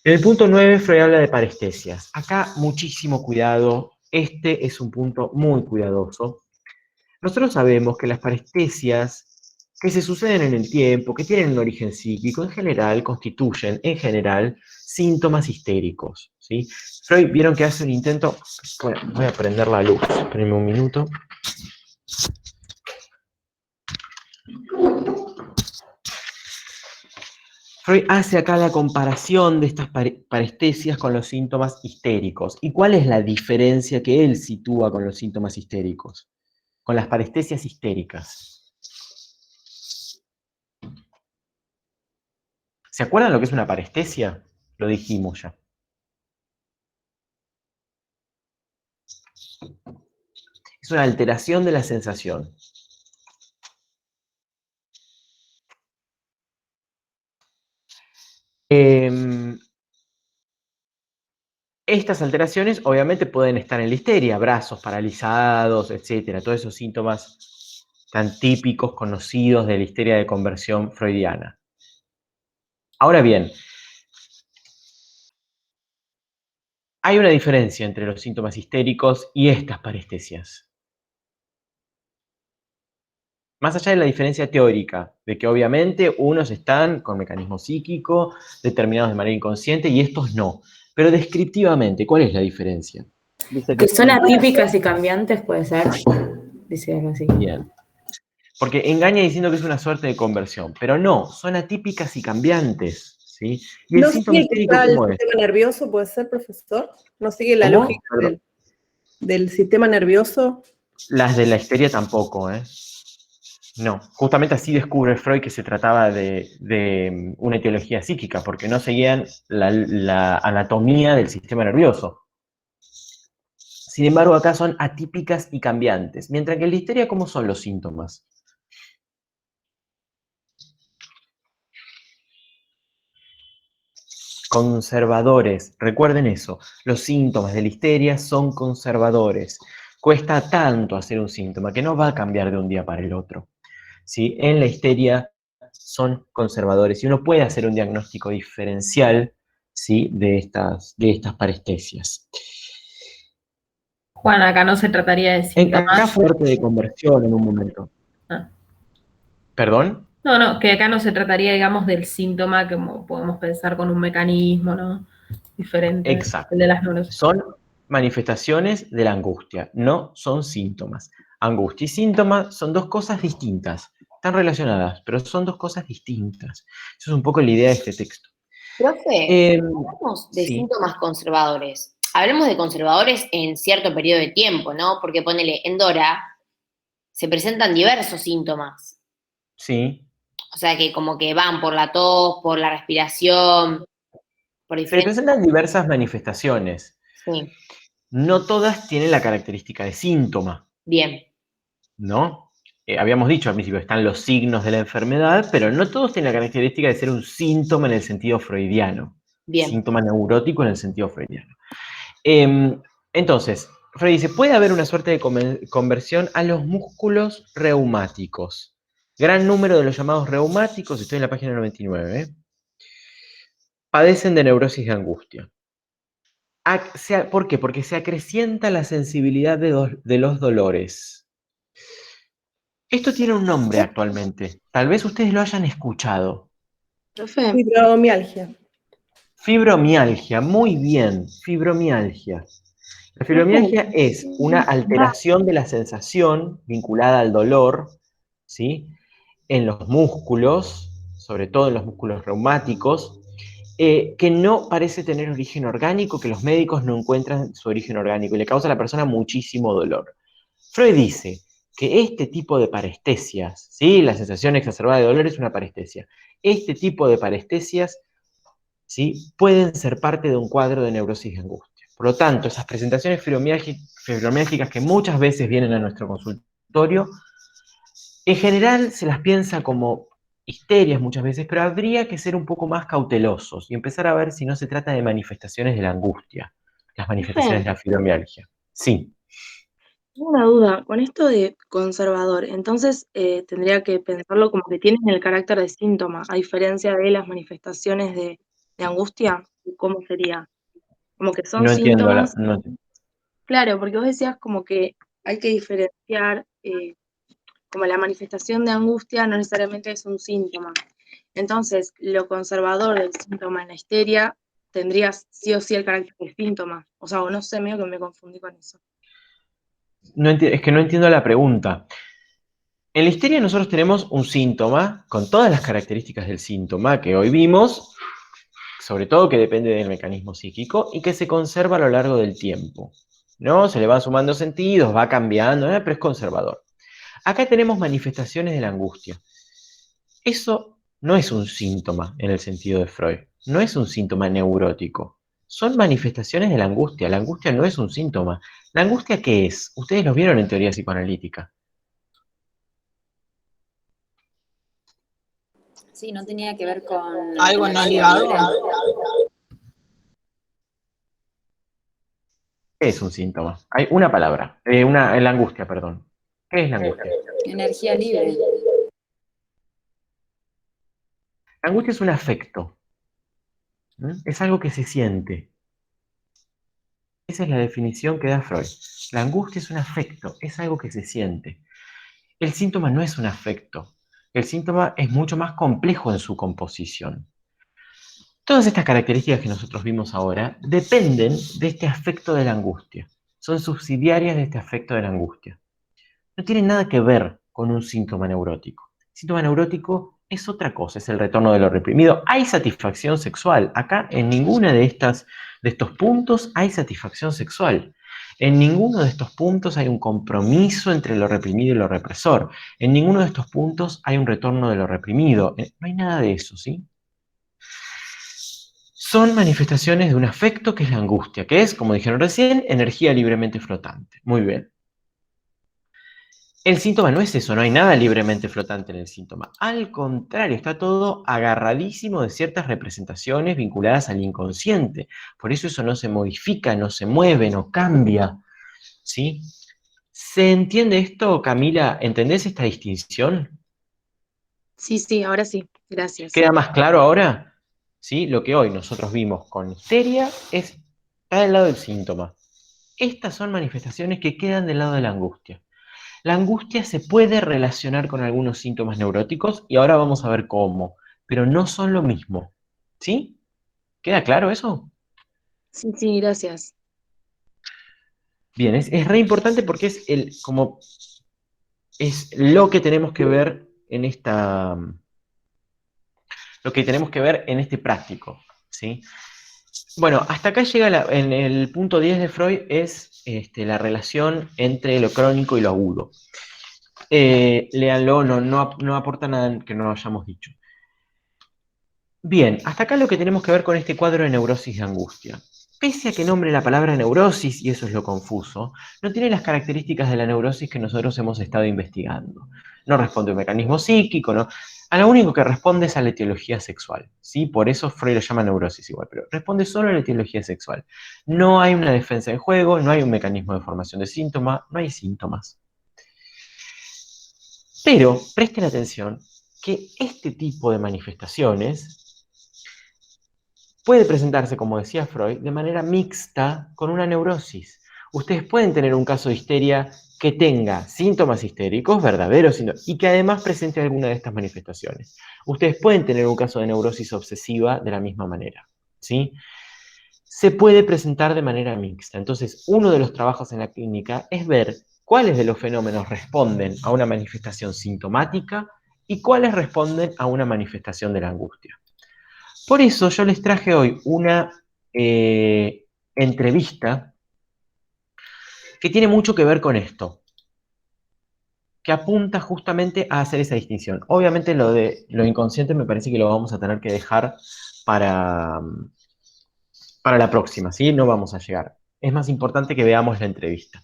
En el punto 9, Freud habla de parestesias. Acá muchísimo cuidado, este es un punto muy cuidadoso. Nosotros sabemos que las parestesias que se suceden en el tiempo, que tienen un origen psíquico, en general constituyen, síntomas histéricos, ¿sí? Freud, vieron que hace un intento, bueno, voy a prender la luz, espérenme un minuto. Freud hace acá la comparación de estas parestesias con los síntomas histéricos. ¿Y cuál es la diferencia que él sitúa con los síntomas histéricos? Con las parestesias histéricas. ¿Se acuerdan lo que es una parestesia? Lo dijimos ya. Es una alteración de la sensación. Estas alteraciones obviamente pueden estar en la histeria, brazos paralizados, etcétera, todos esos síntomas tan típicos, conocidos de la histeria de conversión freudiana. Ahora bien, hay una diferencia entre los síntomas histéricos y estas parestesias. Más allá de la diferencia teórica, de que obviamente unos están con mecanismo psíquico, determinados de manera inconsciente, y estos no. Pero descriptivamente, ¿cuál es la diferencia? Dice Que son atípicas y cambiantes, puede ser. Dice algo así. Bien. Porque engaña diciendo que es una suerte de conversión, pero no, son atípicas y cambiantes, ¿sí? ¿Y el ¿No síntoma sigue histérico cómo el es? sistema nervioso, puede ser, profesor? ¿No sigue la ¿Cómo? lógica Perdón. del sistema nervioso? Las de la histeria tampoco, ¿eh? No, justamente así descubre Freud que se trataba de una etiología psíquica, porque no seguían la anatomía del sistema nervioso. Sin embargo, acá son atípicas y cambiantes, mientras que en la histeria, ¿cómo son los síntomas? Conservadores, recuerden eso, los síntomas de la histeria son conservadores. Cuesta tanto hacer un síntoma que no va a cambiar de un día para el otro, ¿sí? En la histeria son conservadores y uno puede hacer un diagnóstico diferencial, ¿sí? de estas parestesias. Juan, acá no se trataría de síntomas. Acá fuerte de conversión en un momento. Ah. ¿Perdón? No, que acá no se trataría, digamos, del síntoma, como podemos pensar con un mecanismo, ¿no? Diferente. Exacto. El de las neurosis. Son manifestaciones de la angustia, no son síntomas. Angustia y síntoma son dos cosas distintas. Están relacionadas, pero son dos cosas distintas. Eso es un poco la idea de este texto. Profe, hablamos de sí. síntomas conservadores. hablemos de conservadores en cierto periodo de tiempo, ¿no? Porque ponele, en Dora se presentan diversos síntomas. Sí. O sea, que como que van por la tos, por la respiración, por Se diferentes... presentan diversas manifestaciones. Sí, No todas tienen la característica de síntoma, bien, ¿no? Habíamos dicho al principio, están los signos de la enfermedad, pero no todos tienen la característica de ser un síntoma en el sentido freudiano. bien. Síntoma neurótico en el sentido freudiano. Entonces, Freud dice, puede haber una suerte de conversión a los músculos reumáticos. Gran número de los llamados reumáticos, estoy en la página 99, padecen de neurosis de angustia. ¿Por qué? Porque se acrecienta la sensibilidad de los dolores. Esto tiene un nombre actualmente. Tal vez ustedes lo hayan escuchado. Profe, Fibromialgia. Fibromialgia, muy bien, fibromialgia. La fibromialgia es una alteración de la sensación vinculada al dolor, ¿sí? En los músculos, sobre todo en los músculos reumáticos, que no parece tener origen orgánico, que los médicos no encuentran su origen orgánico y le causa a la persona muchísimo dolor. Freud dice que este tipo de parestesias, ¿sí? La sensación exacerbada de dolor es una parestesia. Este tipo de parestesias, ¿sí? Pueden ser parte de un cuadro de neurosis de angustia. Por lo tanto, esas presentaciones fibromiálgicas que muchas veces vienen a nuestro consultorio, en general se las piensa como histerias muchas veces, pero habría que ser un poco más cautelosos y empezar a ver si no se trata de manifestaciones de la angustia, las manifestaciones de la fibromialgia. Sí. tengo una duda. Con esto de conservador, entonces tendría que pensarlo como que tienen el carácter de síntoma, a diferencia de las manifestaciones de angustia. ¿Cómo sería? Como que son No entiendo síntomas. no- Claro, porque vos decías como que hay que diferenciar, como la manifestación de angustia no necesariamente es un síntoma. Entonces, lo conservador del síntoma en la histeria tendría sí o sí el carácter de síntoma. O sea, o no sé, medio que me confundí con eso. es que no entiendo la pregunta. En la histeria nosotros tenemos un síntoma con todas las características del síntoma que hoy vimos, sobre todo que depende del mecanismo psíquico y que se conserva a lo largo del tiempo, ¿no? Se le van sumando sentidos, va cambiando, pero es conservador. Acá tenemos manifestaciones de la angustia. Eso no es un síntoma en el sentido de Freud, no es un síntoma neurótico. Son manifestaciones de la angustia. La angustia no es un síntoma. ¿La angustia qué es? Ustedes lo vieron en teoría psicoanalítica. Sí, no tenía que ver con Algo no energía ligado. libre. ¿Qué es un síntoma? Hay una palabra, la angustia, perdón. ¿Qué es la angustia? Energía libre. La angustia es un afecto. Es algo que se siente. Esa es la definición que da Freud. La angustia es un afecto, es algo que se siente. El síntoma no es un afecto. El síntoma es mucho más complejo en su composición. Todas estas características que nosotros vimos ahora dependen de este afecto de la angustia. Son subsidiarias de este afecto de la angustia. No tienen nada que ver con un síntoma neurótico. El síntoma neurótico es otra cosa, es el retorno de lo reprimido. Hay satisfacción sexual. Acá en ninguna de estos puntos hay satisfacción sexual. En ninguno de estos puntos hay un compromiso entre lo reprimido y lo represor. En ninguno de estos puntos hay un retorno de lo reprimido. No hay nada de eso, ¿sí? Son manifestaciones de un afecto que es la angustia, que es, como dijeron recién, energía libremente flotante. Muy bien. El síntoma no es eso, no hay nada libremente flotante en el síntoma. Al contrario, está todo agarradísimo de ciertas representaciones vinculadas al inconsciente. Por eso no se modifica, no se mueve, no cambia. ¿Sí? ¿Se entiende esto, Camila? ¿Entendés esta distinción? Sí, ahora sí. Gracias. ¿Queda más claro ahora? ¿Sí? Lo que hoy nosotros vimos con histeria está del lado del síntoma. Estas son manifestaciones que quedan del lado de la angustia. La angustia se puede relacionar con algunos síntomas neuróticos y ahora vamos a ver cómo, pero no son lo mismo. ¿Sí? ¿Queda claro eso? Sí, gracias. Bien, es re importante porque es lo que tenemos que ver en lo que tenemos que ver en este práctico, ¿sí? Bueno, hasta acá llega en el punto 10 de Freud es la relación entre lo crónico y lo agudo. Léanlo, no aporta nada que no hayamos dicho. Bien, hasta acá lo que tenemos que ver con este cuadro de neurosis de angustia. Pese a que nombre la palabra neurosis, y eso es lo confuso, no tiene las características de la neurosis que nosotros hemos estado investigando. No responde a un mecanismo psíquico, ¿no? A lo único que responde es a la etiología sexual, ¿sí? Por eso Freud lo llama neurosis igual, pero responde solo a la etiología sexual. No hay una defensa en juego, no hay un mecanismo de formación de síntomas, no hay síntomas. Pero presten atención que este tipo de manifestaciones puede presentarse, como decía Freud, de manera mixta con una neurosis. Ustedes pueden tener un caso de histeria que tenga síntomas histéricos, verdaderos síntomas, y que además presente alguna de estas manifestaciones. Ustedes pueden tener un caso de neurosis obsesiva de la misma manera, ¿sí? Se puede presentar de manera mixta. Entonces, uno de los trabajos en la clínica es ver cuáles de los fenómenos responden a una manifestación sintomática y cuáles responden a una manifestación de la angustia. Por eso yo les traje hoy una entrevista que tiene mucho que ver con esto, que apunta justamente a hacer esa distinción. Obviamente lo de lo inconsciente me parece que lo vamos a tener que dejar para la próxima, ¿sí? No vamos a llegar. Es más importante que veamos la entrevista.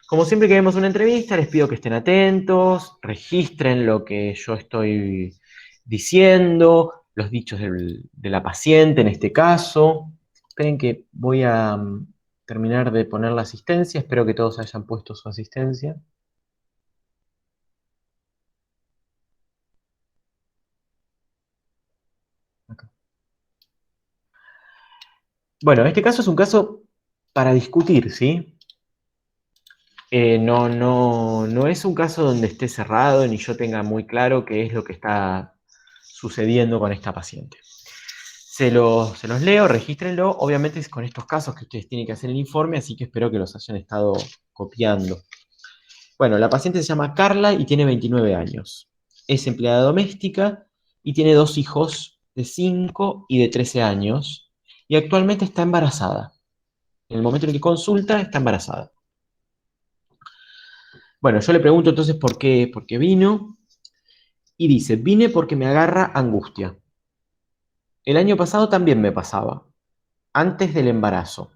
Como siempre que vemos una entrevista, les pido que estén atentos, registren lo que yo estoy diciendo, los dichos de la paciente en este caso. Esperen que voy a terminar de poner la asistencia. Espero que todos hayan puesto su asistencia. Acá. Bueno, este caso es un caso para discutir, ¿sí? No es un caso donde esté cerrado ni yo tenga muy claro qué es lo que está sucediendo con esta paciente. Se los leo, regístrenlo. Obviamente es con estos casos que ustedes tienen que hacer el informe, así que espero que los hayan estado copiando. Bueno, la paciente se llama Carla y tiene 29 años. Es empleada doméstica y tiene 2 hijos de 5 y de 13 años y actualmente está embarazada. En el momento en que consulta, está embarazada. Bueno, yo le pregunto entonces por qué vino y dice, vine porque me agarra angustia. El año pasado también me pasaba, antes del embarazo.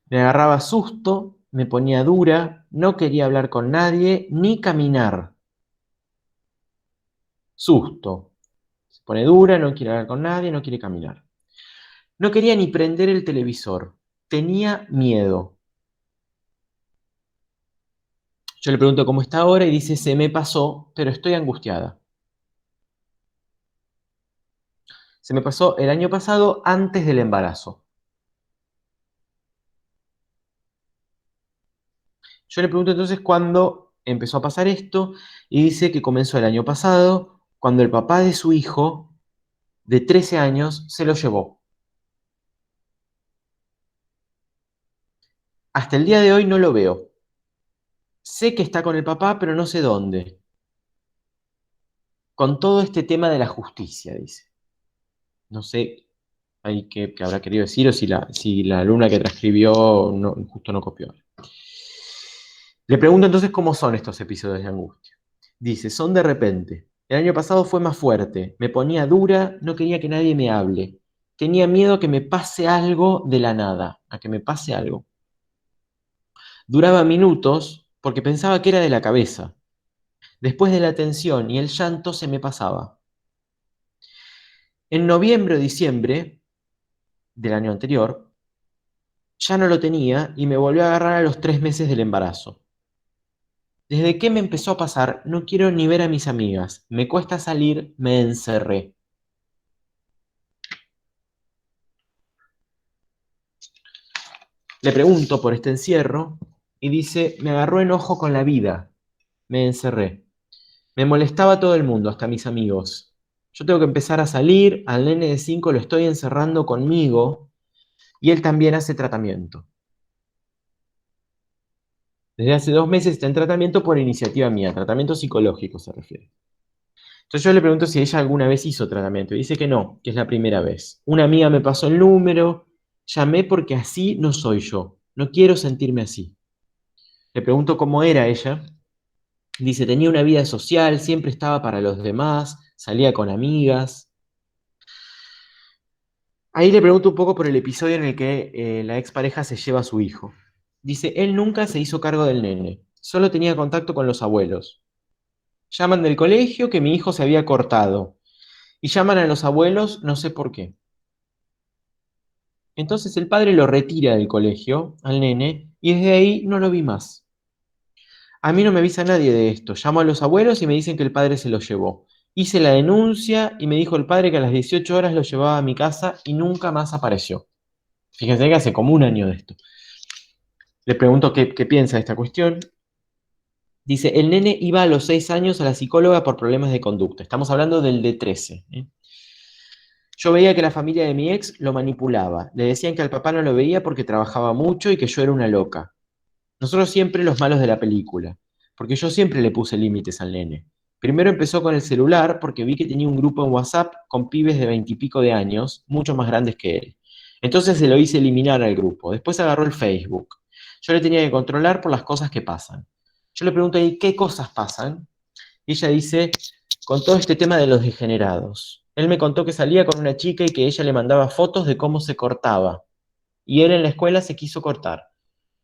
Me agarraba susto, me ponía dura, no quería hablar con nadie, ni caminar. Susto. Se pone dura, no quiere hablar con nadie, no quiere caminar. No quería ni prender el televisor. Tenía miedo. Yo le pregunto cómo está ahora y dice, se me pasó, pero estoy angustiada. Se me pasó el año pasado antes del embarazo. Yo le pregunto entonces cuándo empezó a pasar esto y dice que comenzó el año pasado, cuando el papá de su hijo, de 13 años, se lo llevó. Hasta el día de hoy no lo veo. Sé que está con el papá, pero no sé dónde. Con todo este tema de la justicia, dice. No sé ahí qué habrá querido decir o si la alumna que transcribió justo no copió. Le pregunto entonces cómo son estos episodios de angustia. Dice, son de repente. El año pasado fue más fuerte. Me ponía dura, no quería que nadie me hable. Tenía miedo a que me pase algo de la nada, a que me pase algo. Duraba minutos porque pensaba que era de la cabeza. Después de la tensión y el llanto se me pasaba. En noviembre o diciembre del año anterior, ya no lo tenía y me volvió a agarrar a los 3 meses del embarazo. Desde que me empezó a pasar, no quiero ni ver a mis amigas. Me cuesta salir, me encerré. Le pregunto por este encierro y dice, me agarró enojo con la vida. Me encerré. Me molestaba todo el mundo, hasta mis amigos. Yo tengo que empezar a salir, al nene de 5 lo estoy encerrando conmigo y él también hace tratamiento. Desde hace 2 meses está en tratamiento por iniciativa mía, tratamiento psicológico se refiere. Entonces yo le pregunto si ella alguna vez hizo tratamiento. Y dice que no, que es la primera vez. Una amiga me pasó el número, llamé porque así no soy yo. No quiero sentirme así. Le pregunto cómo era ella. Dice, tenía una vida social, siempre estaba para los demás, salía con amigas. Ahí le pregunto un poco por el episodio en el que la expareja se lleva a su hijo. Dice, él nunca se hizo cargo del nene, solo tenía contacto con los abuelos. Llaman del colegio que mi hijo se había cortado y llaman a los abuelos no sé por qué. Entonces el padre lo retira del colegio al nene y desde ahí no lo vi más. A mí no me avisa nadie de esto. Llamo a los abuelos y me dicen que el padre se lo llevó. Hice la denuncia y me dijo el padre que a las 18 horas lo llevaba a mi casa y nunca más apareció. Fíjense que hace como un año de esto. Le pregunto qué piensa de esta cuestión. Dice, el nene iba a los 6 años a la psicóloga por problemas de conducta. Estamos hablando del de 13. Yo veía que la familia de mi ex lo manipulaba. Le decían que al papá no lo veía porque trabajaba mucho y que yo era una loca. Nosotros siempre los malos de la película, porque yo siempre le puse límites al nene. Primero empezó con el celular porque vi que tenía un grupo en WhatsApp con pibes de 20 y pico de años, mucho más grandes que él. Entonces se lo hice eliminar al grupo. Después agarró el Facebook. Yo le tenía que controlar por las cosas que pasan. Yo le pregunto ahí, ¿qué cosas pasan? Y ella dice, con todo este tema de los degenerados. Él me contó que salía con una chica y que ella le mandaba fotos de cómo se cortaba. Y él en la escuela se quiso cortar.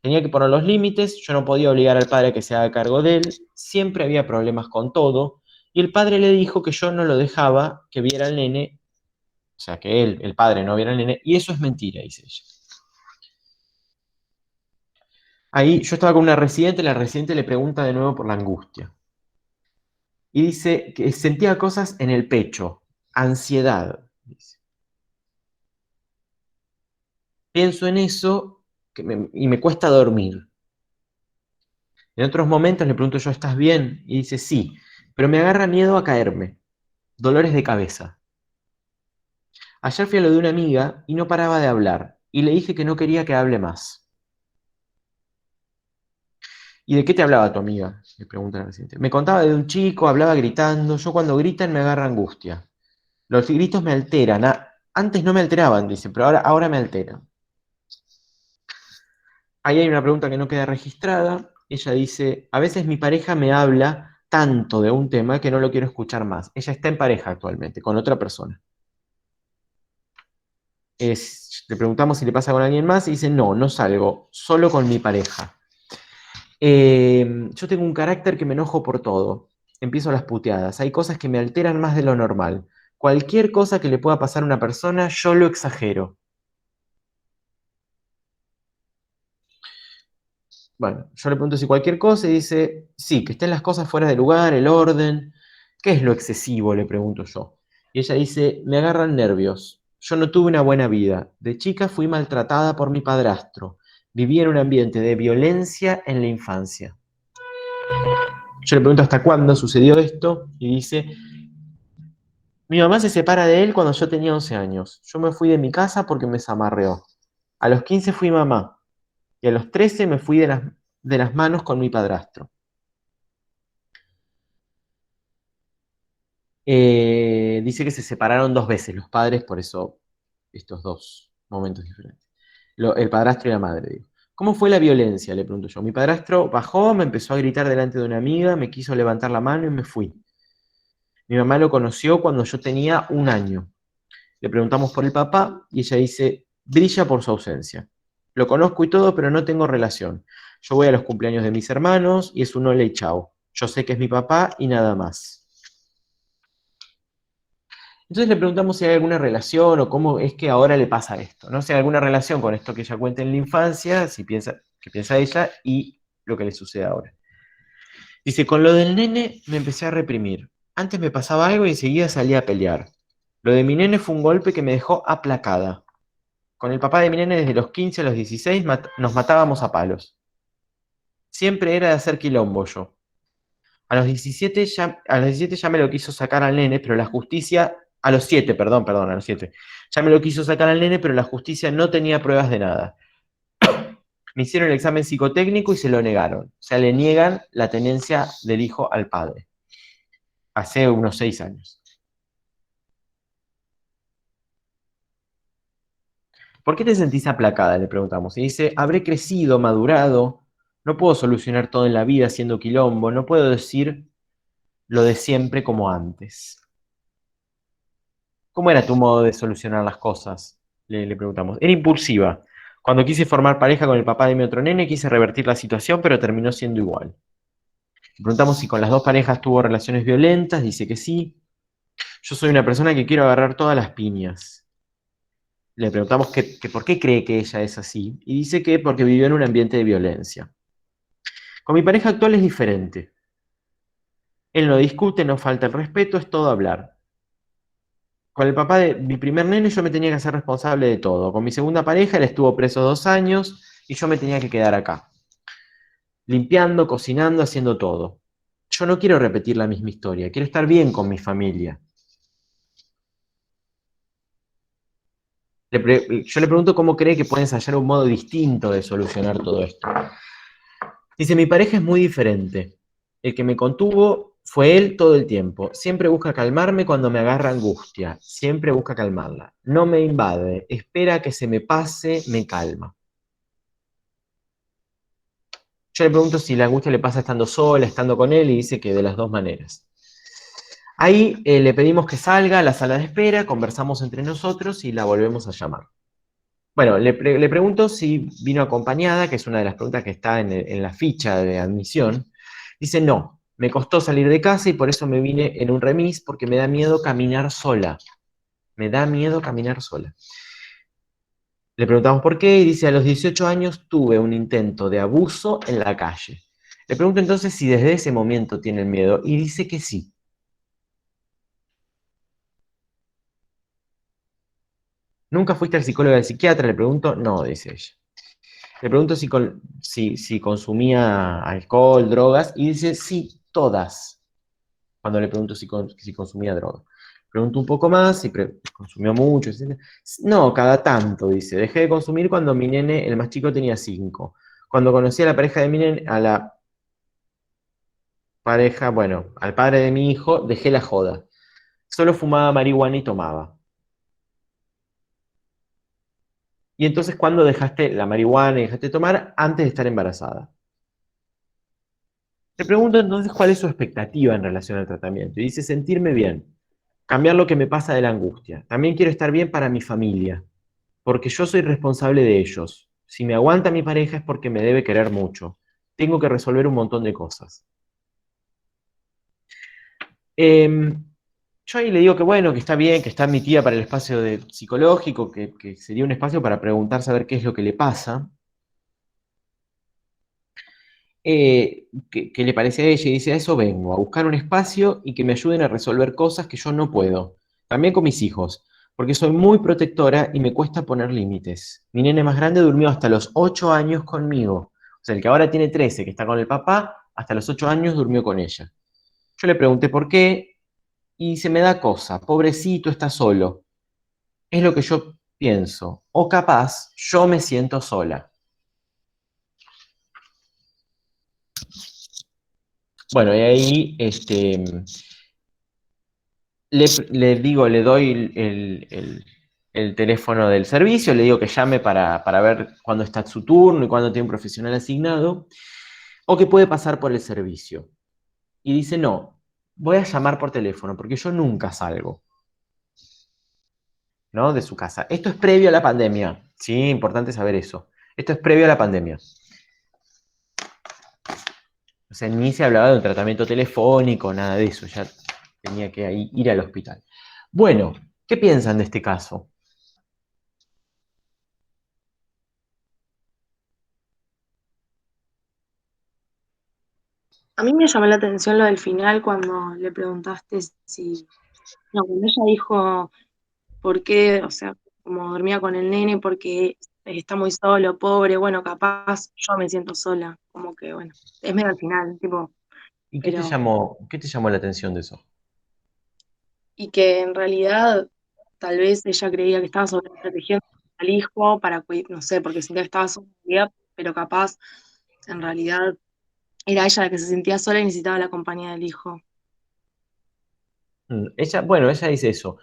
Tenía que poner los límites, yo no podía obligar al padre a que se haga cargo de él, siempre había problemas con todo, y el padre le dijo que yo no lo dejaba que viera al nene, o sea, que él, el padre, no viera al nene, y eso es mentira, dice ella. Ahí yo estaba con una residente, la residente le pregunta de nuevo por la angustia. Y dice que sentía cosas en el pecho, ansiedad. Dice. Pienso en eso y me cuesta dormir. En otros momentos le pregunto yo, ¿estás bien? Y dice, sí, pero me agarra miedo a caerme, dolores de cabeza. Ayer fui a lo de una amiga y no paraba de hablar, y le dije que no quería que hable más. ¿Y de qué te hablaba tu amiga? Le pregunta la residente. Me contaba de un chico, hablaba gritando, yo cuando gritan me agarra angustia. Los gritos me alteran, antes no me alteraban, dice, pero ahora me alteran. Ahí hay una pregunta que no queda registrada. Ella dice, a veces mi pareja me habla tanto de un tema que no lo quiero escuchar más. Ella está en pareja actualmente, con otra persona. Le preguntamos si le pasa con alguien más y dice, no, no salgo, solo con mi pareja. Yo tengo un carácter que me enojo por todo. Empiezo las puteadas. Hay cosas que me alteran más de lo normal. Cualquier cosa que le pueda pasar a una persona, yo lo exagero. Bueno, yo le pregunto si cualquier cosa y dice, sí, que estén las cosas fuera de lugar, el orden. ¿Qué es lo excesivo? Le pregunto yo. Y ella dice, me agarran nervios. Yo no tuve una buena vida. De chica fui maltratada por mi padrastro. Viví en un ambiente de violencia en la infancia. Yo le pregunto hasta cuándo sucedió esto y dice, mi mamá se separa de él cuando yo tenía 11 años. Yo me fui de mi casa porque me zamarreó. A los 15 fui mamá y a los 13 me fui de las manos con mi padrastro. Dice que se separaron 2 veces los padres, por eso estos 2 momentos diferentes. El padrastro y la madre, digo. ¿Cómo fue la violencia? Le pregunto yo. Mi padrastro bajó, me empezó a gritar delante de una amiga, me quiso levantar la mano y me fui. Mi mamá lo conoció cuando yo tenía 1 año. Le preguntamos por el papá y ella dice, brilla por su ausencia. Lo conozco y todo, pero no tengo relación. Yo voy a los cumpleaños de mis hermanos y es un ole y chao. Yo sé que es mi papá y nada más. Entonces le preguntamos si hay alguna relación o cómo es que ahora le pasa esto, ¿no? Si hay alguna relación con esto que ella cuenta en la infancia, qué piensa ella y lo que le sucede ahora. Dice, con lo del nene me empecé a reprimir. Antes me pasaba algo y enseguida salía a pelear. Lo de mi nene fue un golpe que me dejó aplacada. Con el papá de mi nene desde los 15 a los 16 nos matábamos a palos. Siempre era de hacer quilombo yo. A los 17 ya me lo quiso sacar al nene, pero la justicia... A los 7, perdón, a los 7. Ya me lo quiso sacar al nene, pero la justicia no tenía pruebas de nada. Me hicieron el examen psicotécnico y se lo negaron. O sea, le niegan la tenencia del hijo al padre. hace unos 6 años. ¿Por qué te sentís aplacada?, le preguntamos. Y dice, habré crecido, madurado, no puedo solucionar todo en la vida siendo quilombo, no puedo decir lo de siempre como antes. ¿Cómo era tu modo de solucionar las cosas?, le preguntamos. Era impulsiva. Cuando quise formar pareja con el papá de mi otro nene, quise revertir la situación, pero terminó siendo igual. Le preguntamos si con las dos parejas tuvo relaciones violentas, dice que sí. Yo soy una persona que quiero agarrar todas las piñas. Le preguntamos que por qué cree que ella es así, y dice que porque vivió en un ambiente de violencia. Con mi pareja actual es diferente. Él no discute, no falta el respeto, es todo hablar. Con el papá de mi primer nene yo me tenía que hacer responsable de todo. Con mi segunda pareja él estuvo preso 2 años y yo me tenía que quedar acá, limpiando, cocinando, haciendo todo. Yo no quiero repetir la misma historia, quiero estar bien con mi familia. Yo le pregunto cómo cree que puede ensayar un modo distinto de solucionar todo esto. Dice, mi pareja es muy diferente. El que me contuvo fue él todo el tiempo. Siempre busca calmarme cuando me agarra angustia. Siempre busca calmarla. No me invade. Espera que se me pase, me calma. Yo le pregunto si la angustia le pasa estando sola, estando con él, y dice que de las dos maneras. Ahí le pedimos que salga a la sala de espera, conversamos entre nosotros y la volvemos a llamar. Bueno, le pregunto si vino acompañada, que es una de las preguntas que está en la ficha de admisión. Dice, no, me costó salir de casa y por eso me vine en un remis, porque me da miedo caminar sola. Me da miedo caminar sola. Le preguntamos por qué y dice, a los 18 años tuve un intento de abuso en la calle. Le pregunto entonces si desde ese momento tiene miedo y dice que sí. ¿Nunca fuiste al psicólogo o al psiquiatra? Le pregunto, no, dice ella. Le pregunto si consumía alcohol, drogas, y dice, sí, todas. Cuando le pregunto si consumía droga. Pregunto un poco más, si consumió mucho, etc. No, cada tanto, dice. Dejé de consumir cuando mi nene, el más chico, tenía 5. Cuando conocí a la pareja de mi nene, a la pareja, bueno, al padre de mi hijo, dejé la joda. Solo fumaba marihuana y tomaba. Y entonces, ¿cuándo dejaste la marihuana y dejaste de tomar? Antes de estar embarazada. Le pregunto entonces cuál es su expectativa en relación al tratamiento. Y dice, sentirme bien, cambiar lo que me pasa de la angustia. También quiero estar bien para mi familia, porque yo soy responsable de ellos. Si me aguanta mi pareja es porque me debe querer mucho. Tengo que resolver un montón de cosas. Yo ahí le digo que bueno, que está bien, que está admitida para el espacio psicológico, que sería un espacio para preguntar, saber qué es lo que le pasa. ¿Qué le parece a ella? Y dice, a eso vengo, a buscar un espacio y que me ayuden a resolver cosas que yo no puedo. También con mis hijos, porque soy muy protectora y me cuesta poner límites. Mi nene más grande durmió hasta los 8 años conmigo. O sea, el que ahora tiene 13, que está con el papá, hasta los 8 años durmió con ella. Yo le pregunté por qué y se me da cosa, pobrecito, está solo. Es lo que yo pienso. O capaz, yo me siento sola. Bueno, y ahí le doy el teléfono del servicio, le digo que llame para ver cuándo está su turno y cuándo tiene un profesional asignado, o que puede pasar por el servicio. Y dice, no, voy a llamar por teléfono, porque yo nunca salgo, ¿no?, de su casa. Esto es previo a la pandemia, sí, importante saber eso. Esto es previo a la pandemia. O sea, ni se hablaba de un tratamiento telefónico, nada de eso, ya tenía que ir al hospital. Bueno, ¿qué piensan de este caso? A mí me llamó la atención lo del final cuando le preguntaste si, no, cuando ella dijo por qué, o sea, como dormía con el nene porque está muy solo, pobre, bueno, capaz yo me siento sola, como que bueno, es medio al final, tipo, ¿Y qué te pero, llamó la atención de eso? y que en realidad tal vez ella creía que estaba sobreprotegiendo al hijo para, no sé, porque sentía que estaba sola, pero capaz en realidad era ella la que se sentía sola y necesitaba la compañía del hijo. Ella dice eso.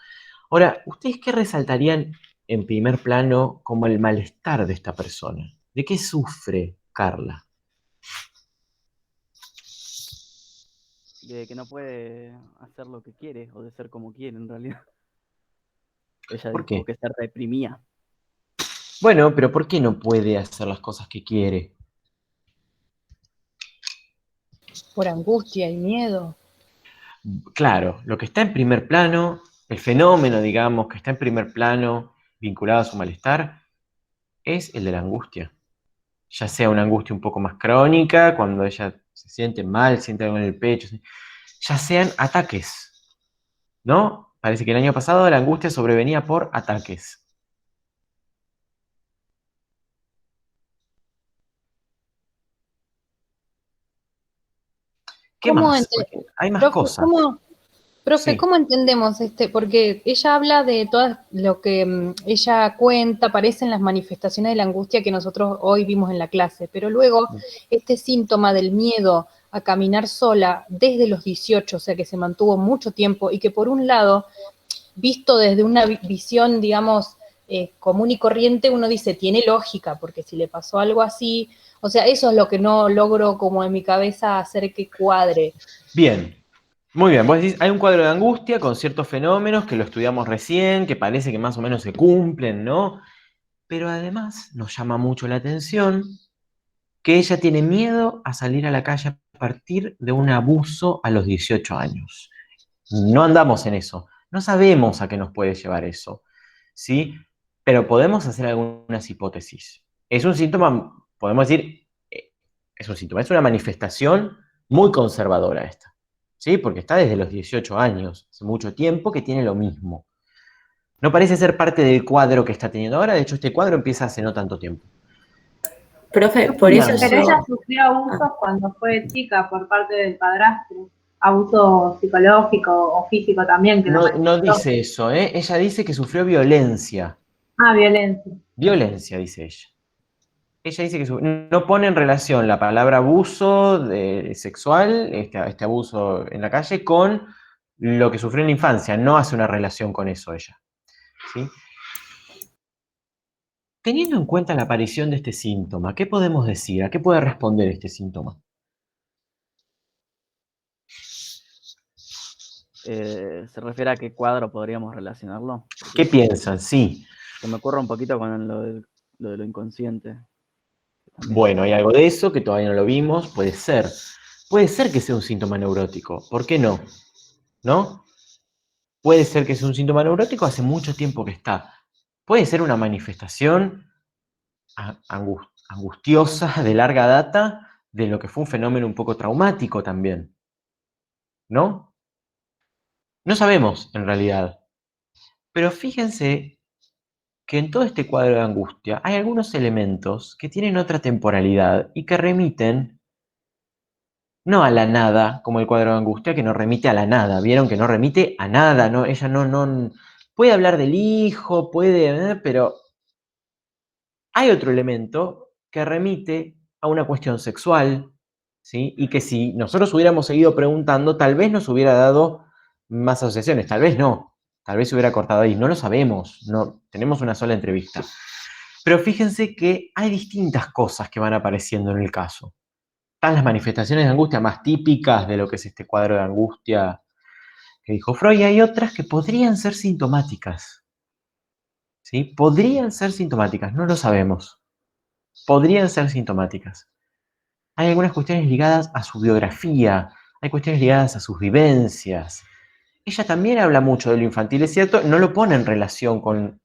Ahora, ¿ustedes qué resaltarían en primer plano como el malestar de esta persona? ¿De qué sufre Carla? De que no puede hacer lo que quiere o de ser como quiere en realidad. Ella ¿Por dijo qué? que se reprimía. Bueno, pero ¿por qué no puede hacer las cosas que quiere? Por angustia y miedo. Claro, lo que está en primer plano, el fenómeno, digamos, que está en primer plano vinculado a su malestar, es el de la angustia. Ya sea una angustia un poco más crónica, cuando ella se siente mal, siente algo en el pecho, ya sean ataques, ¿no? Parece que el año pasado la angustia sobrevenía por ataques. ¿Qué ¿Cómo, más? Porque hay más profe, cosas. Sí. ¿cómo entendemos porque ella habla de todo lo que ella cuenta, aparecen las manifestaciones de la angustia que nosotros hoy vimos en la clase, pero luego este síntoma del miedo a caminar sola desde los 18, o sea que se mantuvo mucho tiempo y que por un lado, visto desde una visión, digamos, común y corriente, uno dice, tiene lógica, porque si le pasó algo así, o sea, eso es lo que no logro como en mi cabeza hacer que cuadre. Bien, muy bien. Vos decís, hay un cuadro de angustia con ciertos fenómenos que lo estudiamos recién, que parece que más o menos se cumplen, ¿no? Pero además nos llama mucho la atención que ella tiene miedo a salir a la calle a partir de un abuso a los 18 años. No andamos en eso. No sabemos a qué nos puede llevar eso, ¿sí? Pero podemos hacer algunas hipótesis. Es un síntoma, podemos decir, es un síntoma, es una manifestación muy conservadora esta, ¿sí? Porque está desde los 18 años, hace mucho tiempo que tiene lo mismo. No parece ser parte del cuadro que está teniendo ahora, de hecho este cuadro empieza hace no tanto tiempo. Profe, por eso Pero ella yo... sufrió abusos cuando fue chica por parte del padrastro, abuso psicológico o físico también que lo No manifestó. dice eso, ¿eh? Ella dice que sufrió violencia. Ah, violencia. Violencia, dice ella. Ella dice que no pone en relación la palabra abuso sexual, este abuso en la calle, con lo que sufrió en la infancia. No hace una relación con eso ella, ¿sí? Teniendo en cuenta la aparición de este síntoma, ¿qué podemos decir? ¿A qué puede responder este síntoma? ¿Se refiere a qué cuadro podríamos relacionarlo? ¿Qué piensan? Sí. Se me ocurre un poquito con lo de lo inconsciente. Bueno, hay algo de eso que todavía no lo vimos. Puede ser. Puede ser que sea un síntoma neurótico. ¿Por qué no? ¿No? Puede ser que sea un síntoma neurótico, hace mucho tiempo que está. Puede ser una manifestación angustiosa de larga data de lo que fue un fenómeno un poco traumático también. ¿No? No sabemos en realidad. Pero fíjense que en todo este cuadro de angustia hay algunos elementos que tienen otra temporalidad y que remiten no a la nada, como el cuadro de angustia, que no remite a la nada. Vieron que no remite a nada, ¿no? Ella no puede hablar del hijo, pero hay otro elemento que remite a una cuestión sexual, ¿sí? Y que si nosotros hubiéramos seguido preguntando, tal vez nos hubiera dado más asociaciones, tal vez no, tal vez se hubiera cortado ahí, no lo sabemos, no tenemos una sola entrevista. Pero fíjense que hay distintas cosas que van apareciendo en el caso. Están las manifestaciones de angustia más típicas de lo que es este cuadro de angustia que dijo Freud, y hay otras que podrían ser sintomáticas. ¿Sí? Podrían ser sintomáticas, no lo sabemos. Podrían ser sintomáticas. Hay algunas cuestiones ligadas a su biografía, hay cuestiones ligadas a sus vivencias. Ella también habla mucho de lo infantil, es cierto, no lo pone en relación con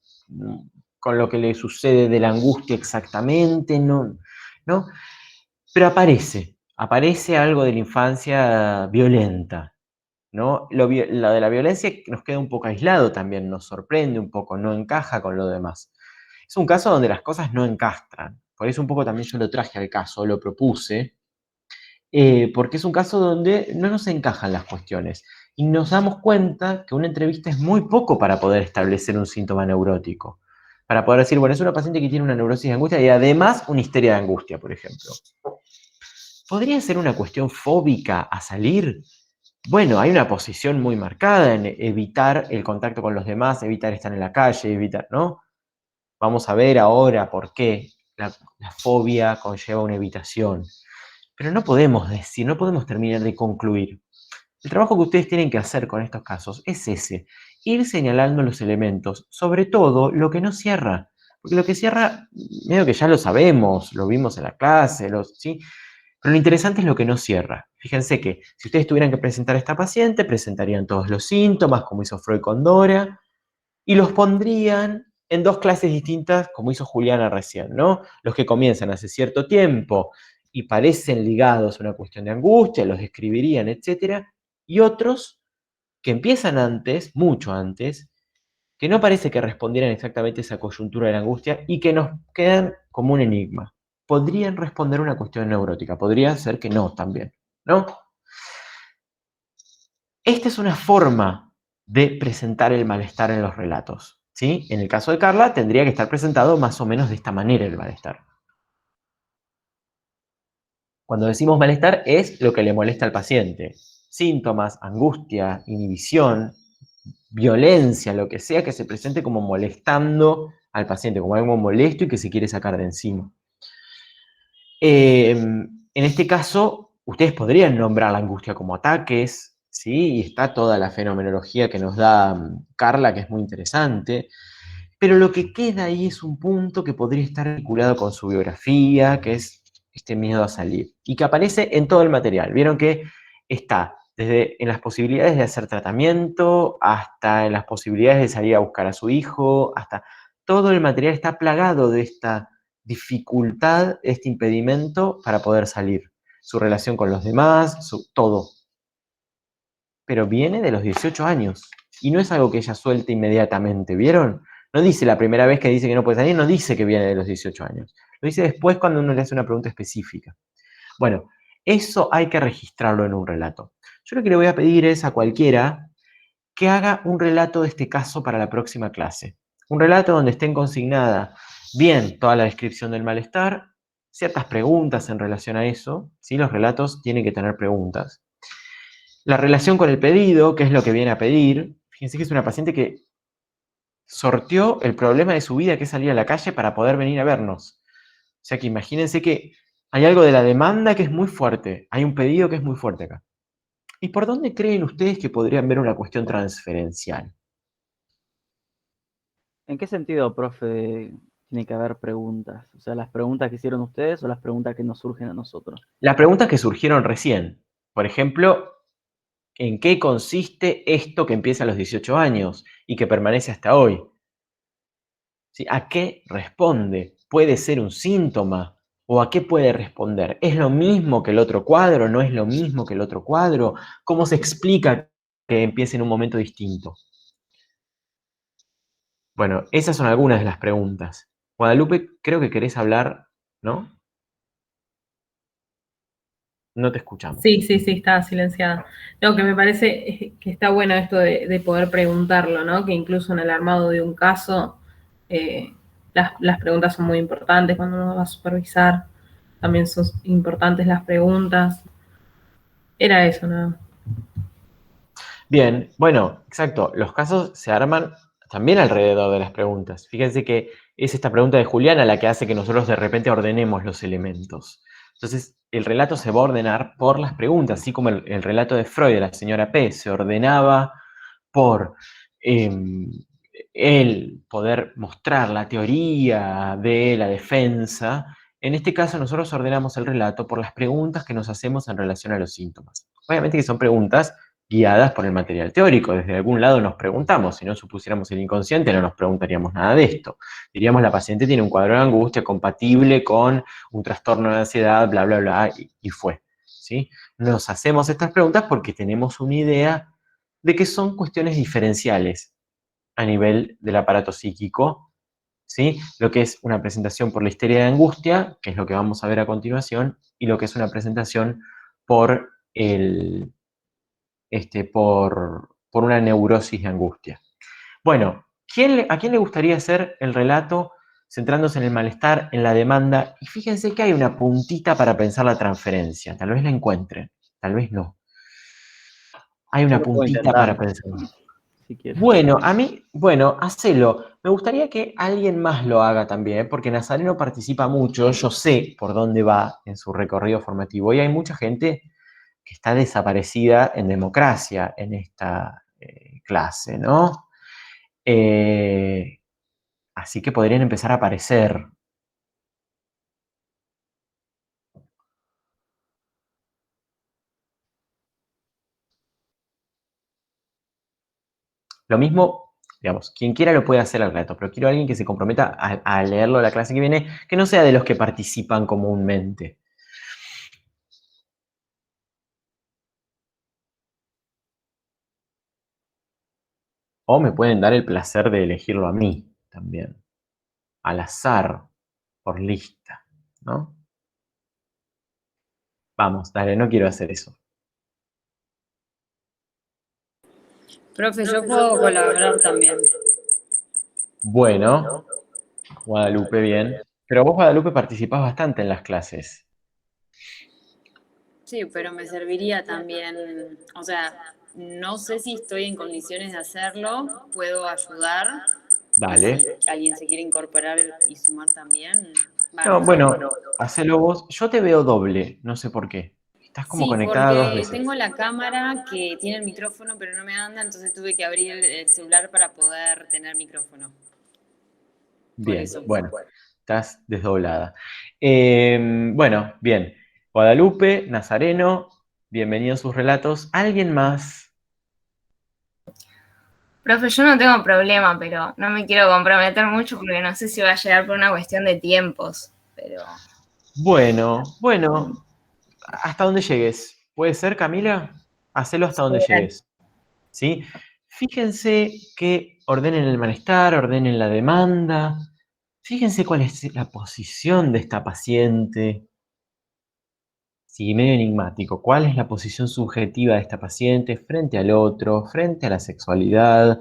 lo que le sucede de la angustia exactamente, no, pero aparece algo de la infancia violenta, ¿no? Lo de la violencia nos queda un poco aislado también, nos sorprende un poco, no encaja con lo demás. Es un caso donde las cosas no encastran, por eso un poco también yo lo traje al caso, lo propuse, porque es un caso donde no nos encajan las cuestiones y nos damos cuenta que una entrevista es muy poco para poder establecer un síntoma neurótico, para poder decir, bueno, es una paciente que tiene una neurosis de angustia y además una histeria de angustia, por ejemplo. ¿Podría ser una cuestión fóbica a salir? bueno, hay una posición muy marcada en evitar el contacto con los demás, evitar estar en la calle, evitar, ¿no? Vamos a ver ahora por qué la fobia conlleva una evitación. Pero no podemos decir, no podemos terminar de concluir. El trabajo que ustedes tienen que hacer con estos casos es ese, ir señalando los elementos, sobre todo lo que no cierra. Porque lo que cierra, medio que ya lo sabemos, lo vimos en la clase, ¿sí? Pero lo interesante es lo que no cierra. Fíjense que si ustedes tuvieran que presentar a esta paciente, presentarían todos los síntomas, como hizo Freud con Dora, y los pondrían en dos clases distintas, como hizo Juliana recién, ¿no? Los que comienzan hace cierto tiempo y parecen ligados a una cuestión de angustia, los describirían, etc. Y otros que empiezan antes, mucho antes, que no parece que respondieran exactamente a esa coyuntura de la angustia y que nos quedan como un enigma. Podrían responder a una cuestión neurótica, podría ser que no también, ¿no? Esta es una forma de presentar el malestar en los relatos, ¿sí? En el caso de Carla, tendría que estar presentado más o menos de esta manera el malestar. Cuando decimos malestar, es lo que le molesta al paciente. Síntomas, angustia, inhibición, violencia, lo que sea que se presente como molestando al paciente, como algo molesto y que se quiere sacar de encima. En este caso, ustedes podrían nombrar la angustia como ataques, ¿sí? Y está toda la fenomenología que nos da Carla, que es muy interesante. Pero lo que queda ahí es un punto que podría estar vinculado con su biografía, que es este miedo a salir, y que aparece en todo el material. Vieron que está desde en las posibilidades de hacer tratamiento, hasta en las posibilidades de salir a buscar a su hijo, hasta todo el material está plagado de esta dificultad, este impedimento para poder salir. Su relación con los demás, todo. Pero viene de los 18 años, y no es algo que ella suelte inmediatamente, ¿vieron? No dice la primera vez que dice que no puede salir, no dice que viene de los 18 años. Lo dice después cuando uno le hace una pregunta específica. Bueno, eso hay que registrarlo en un relato. Yo lo que le voy a pedir es a cualquiera que haga un relato de este caso para la próxima clase. Un relato donde estén consignadas bien toda la descripción del malestar, ciertas preguntas en relación a eso, ¿sí? Los relatos tienen que tener preguntas. La relación con el pedido, qué es lo que viene a pedir. Fíjense que es una paciente que sorteó el problema de su vida, que es salir a la calle para poder venir a vernos. O sea que imagínense que hay algo de la demanda que es muy fuerte, hay un pedido que es muy fuerte acá. ¿Y por dónde creen ustedes que podrían ver una cuestión transferencial? ¿En qué sentido, profe, tiene que haber preguntas? O sea, ¿las preguntas que hicieron ustedes o las preguntas que nos surgen a nosotros? Las preguntas que surgieron recién. Por ejemplo, ¿en qué consiste esto que empieza a los 18 años y que permanece hasta hoy? ¿Sí? ¿A qué responde? ¿Puede ser un síntoma? ¿O a qué puede responder? ¿Es lo mismo que el otro cuadro? ¿No es lo mismo que el otro cuadro? ¿Cómo se explica que empiece en un momento distinto? Bueno, esas son algunas de las preguntas. Guadalupe, creo que querés hablar, ¿no? No te escuchamos. Sí, estaba silenciada. No, que me parece que está bueno esto de poder preguntarlo, ¿no? Que incluso en el armado de un caso, las preguntas son muy importantes cuando uno va a supervisar. También son importantes las preguntas. Era eso, ¿no? Bien, bueno, exacto. Los casos se arman también alrededor de las preguntas. Fíjense que es esta pregunta de Juliana la que hace que nosotros de repente ordenemos los elementos. Entonces, el relato se va a ordenar por las preguntas, así como el relato de Freud, de la señora P, se ordenaba por el poder mostrar la teoría de la defensa. En este caso, nosotros ordenamos el relato por las preguntas que nos hacemos en relación a los síntomas. Obviamente que son preguntas guiadas por el material teórico. Desde algún lado nos preguntamos, si no supusiéramos el inconsciente no nos preguntaríamos nada de esto. Diríamos, la paciente tiene un cuadro de angustia compatible con un trastorno de ansiedad, bla, bla, bla, y fue. ¿Sí? Nos hacemos estas preguntas porque tenemos una idea de que son cuestiones diferenciales a nivel del aparato psíquico, ¿sí? Lo que es una presentación por la histeria de angustia, que es lo que vamos a ver a continuación, y lo que es una presentación por por una neurosis de angustia. Bueno, ¿a quién le gustaría hacer el relato centrándose en el malestar, en la demanda? Y fíjense que hay una puntita para pensar la transferencia. Tal vez la encuentren, tal vez no. Hay Yo una lo puedo puntita intentar, para pensar. si quieres. Bueno, bueno, hacelo. Me gustaría que alguien más lo haga también, porque Nazareno participa mucho, yo sé por dónde va en su recorrido formativo, y hay mucha gente que está desaparecida en democracia en esta clase, ¿no? Así que podrían empezar a aparecer. Lo mismo, digamos, quien quiera lo puede hacer al reto, pero quiero a alguien que se comprometa a leerlo la clase que viene, que no sea de los que participan comúnmente. O me pueden dar el placer de elegirlo a mí también, al azar, por lista, ¿no? Vamos, dale, no quiero hacer eso. Profe, yo puedo colaborar también. Bueno, Guadalupe, bien. Pero vos, Guadalupe, participás bastante en las clases. Sí, pero me serviría también, o sea, no sé si estoy en condiciones de hacerlo, puedo ayudar. Y Dale. si alguien se quiere incorporar y sumar también, No, bárbaro. bueno, hacelo vos. Yo te veo doble, no sé por qué. Estás como Sí, conectada dos porque veces. tengo la cámara que tiene el micrófono, pero no me anda, entonces tuve que abrir el celular para poder tener micrófono. Por Bien, eso. bueno, estás desdoblada. Bueno, bien. Guadalupe, Nazareno, bienvenidos a sus relatos. ¿Alguien más? Profe, yo no tengo problema, pero no me quiero comprometer mucho porque no sé si va a llegar por una cuestión de tiempos. Pero Bueno, hasta donde llegues. ¿Puede ser, Camila? Hacelo hasta donde llegues. ¿Sí? Fíjense que ordenen el malestar, ordenen la demanda. Fíjense cuál es la posición de esta paciente. Sí, medio enigmático. ¿Cuál es la posición subjetiva de esta paciente frente al otro, frente a la sexualidad?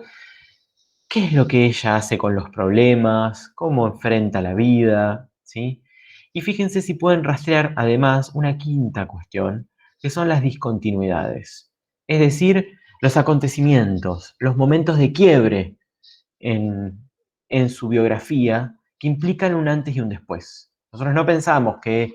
¿Qué es lo que ella hace con los problemas? ¿Cómo enfrenta la vida? ¿Sí? Y fíjense si pueden rastrear además una quinta cuestión, que son las discontinuidades. Es decir, los acontecimientos, los momentos de quiebre en su biografía que implican un antes y un después. Nosotros no pensamos que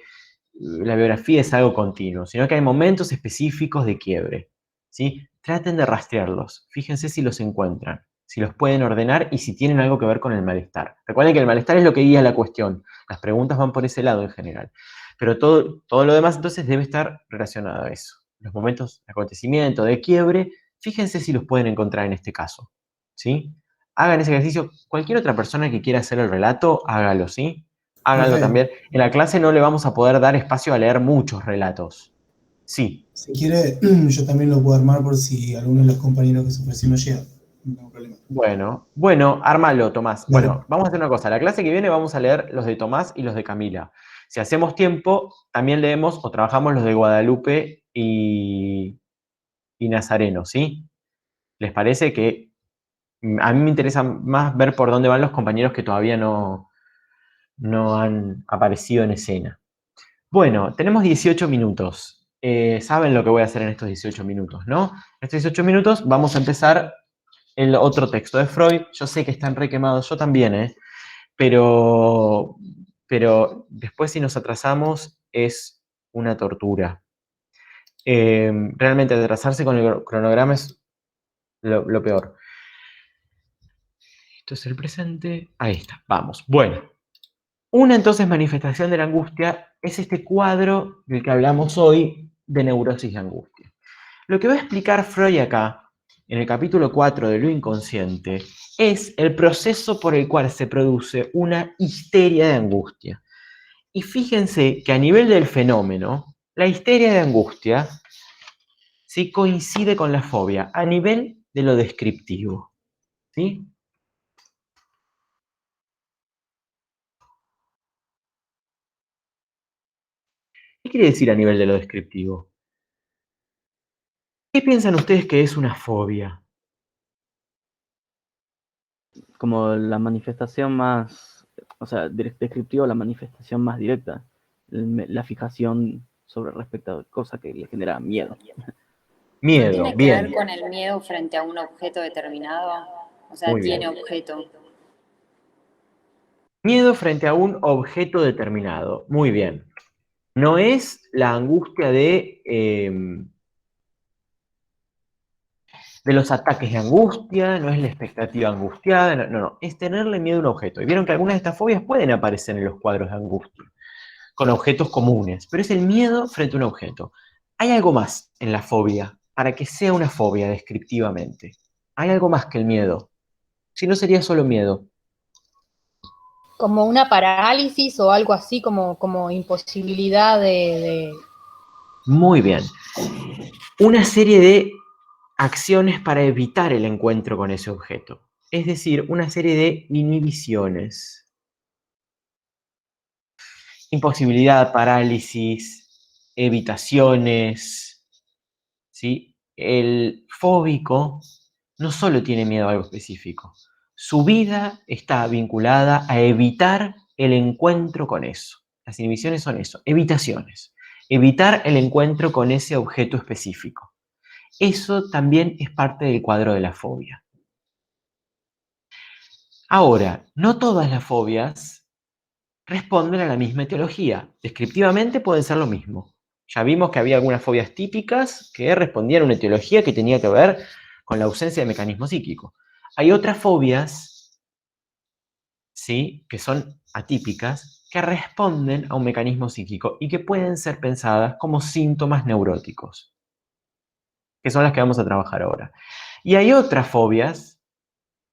la biografía es algo continuo, sino que hay momentos específicos de quiebre, ¿sí? Traten de rastrearlos, fíjense si los encuentran, si los pueden ordenar y si tienen algo que ver con el malestar. Recuerden que el malestar es lo que guía la cuestión, las preguntas van por ese lado en general, pero todo lo demás entonces debe estar relacionado a eso. Los momentos de acontecimiento, de quiebre, fíjense si los pueden encontrar en este caso, ¿sí? Hagan ese ejercicio. Cualquier otra persona que quiera hacer el relato, hágalo, ¿sí? Háganlo Profe. también. En la clase no le vamos a poder dar espacio a leer muchos relatos. Sí. Si quiere, yo también lo puedo armar por si alguno de los compañeros que se ofreció no llega. No tengo problema. Bueno, ármalo, Tomás. Dale. Bueno, vamos a hacer una cosa. La clase que viene vamos a leer los de Tomás y los de Camila. Si hacemos tiempo, también leemos o trabajamos los de Guadalupe y Nazareno, ¿sí? ¿Les parece que a mí me interesa más ver por dónde van los compañeros que todavía no han aparecido en escena? Bueno, tenemos 18 minutos. Saben lo que voy a hacer en estos 18 minutos, ¿no? En estos 18 minutos vamos a empezar el otro texto de Freud. Yo sé que están re quemados, yo también, ¿eh? Pero después si nos atrasamos es una tortura. Realmente atrasarse con el cronograma es lo peor. Esto es el presente. Ahí está, vamos. Bueno, una entonces manifestación de la angustia es este cuadro del que hablamos hoy de neurosis de angustia. Lo que va a explicar Freud acá, en el capítulo 4 de lo inconsciente, es el proceso por el cual se produce una histeria de angustia. Y fíjense que a nivel del fenómeno, la histeria de angustia sí coincide con la fobia a nivel de lo descriptivo. ¿Sí? ¿Qué quiere decir a nivel de lo descriptivo? ¿Qué piensan ustedes que es una fobia? Como la manifestación más, o sea, descriptivo, la manifestación más directa, la fijación sobre respecto a cosa que le genera miedo. Miedo, ¿Tiene que bien. ver con el miedo frente a un objeto determinado? O sea, Muy bien. tiene objeto. Miedo frente a un objeto determinado. Muy bien. No es la angustia de los ataques de angustia, no es la expectativa angustiada, no, es tenerle miedo a un objeto. Y vieron que algunas de estas fobias pueden aparecer en los cuadros de angustia, con objetos comunes, pero es el miedo frente a un objeto. Hay algo más en la fobia, para que sea una fobia descriptivamente. Hay algo más que el miedo. Si no, sería solo miedo. Como una parálisis o algo así, como imposibilidad de... Muy bien. Una serie de acciones para evitar el encuentro con ese objeto. Es decir, una serie de inhibiciones. Imposibilidad, parálisis, evitaciones, ¿sí? El fóbico no solo tiene miedo a algo específico, su vida está vinculada a evitar el encuentro con eso. Las inhibiciones son eso, evitaciones. Evitar el encuentro con ese objeto específico. Eso también es parte del cuadro de la fobia. Ahora, no todas las fobias responden a la misma etiología. Descriptivamente pueden ser lo mismo. Ya vimos que había algunas fobias típicas que respondían a una etiología que tenía que ver con la ausencia de mecanismo psíquico. Hay otras fobias, ¿sí?, que son atípicas, que responden a un mecanismo psíquico y que pueden ser pensadas como síntomas neuróticos, que son las que vamos a trabajar ahora. Y hay otras fobias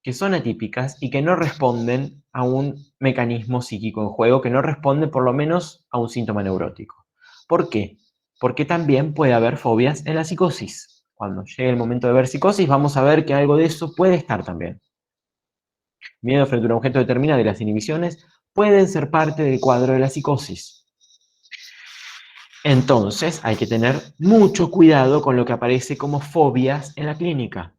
que son atípicas y que no responden a un mecanismo psíquico en juego, que no responden por lo menos a un síntoma neurótico. ¿Por qué? Porque también puede haber fobias en la psicosis. Cuando llegue el momento de ver psicosis, vamos a ver que algo de eso puede estar también. Miedo frente a un objeto determinado y las inhibiciones pueden ser parte del cuadro de la psicosis. Entonces, hay que tener mucho cuidado con lo que aparece como fobias en la clínica.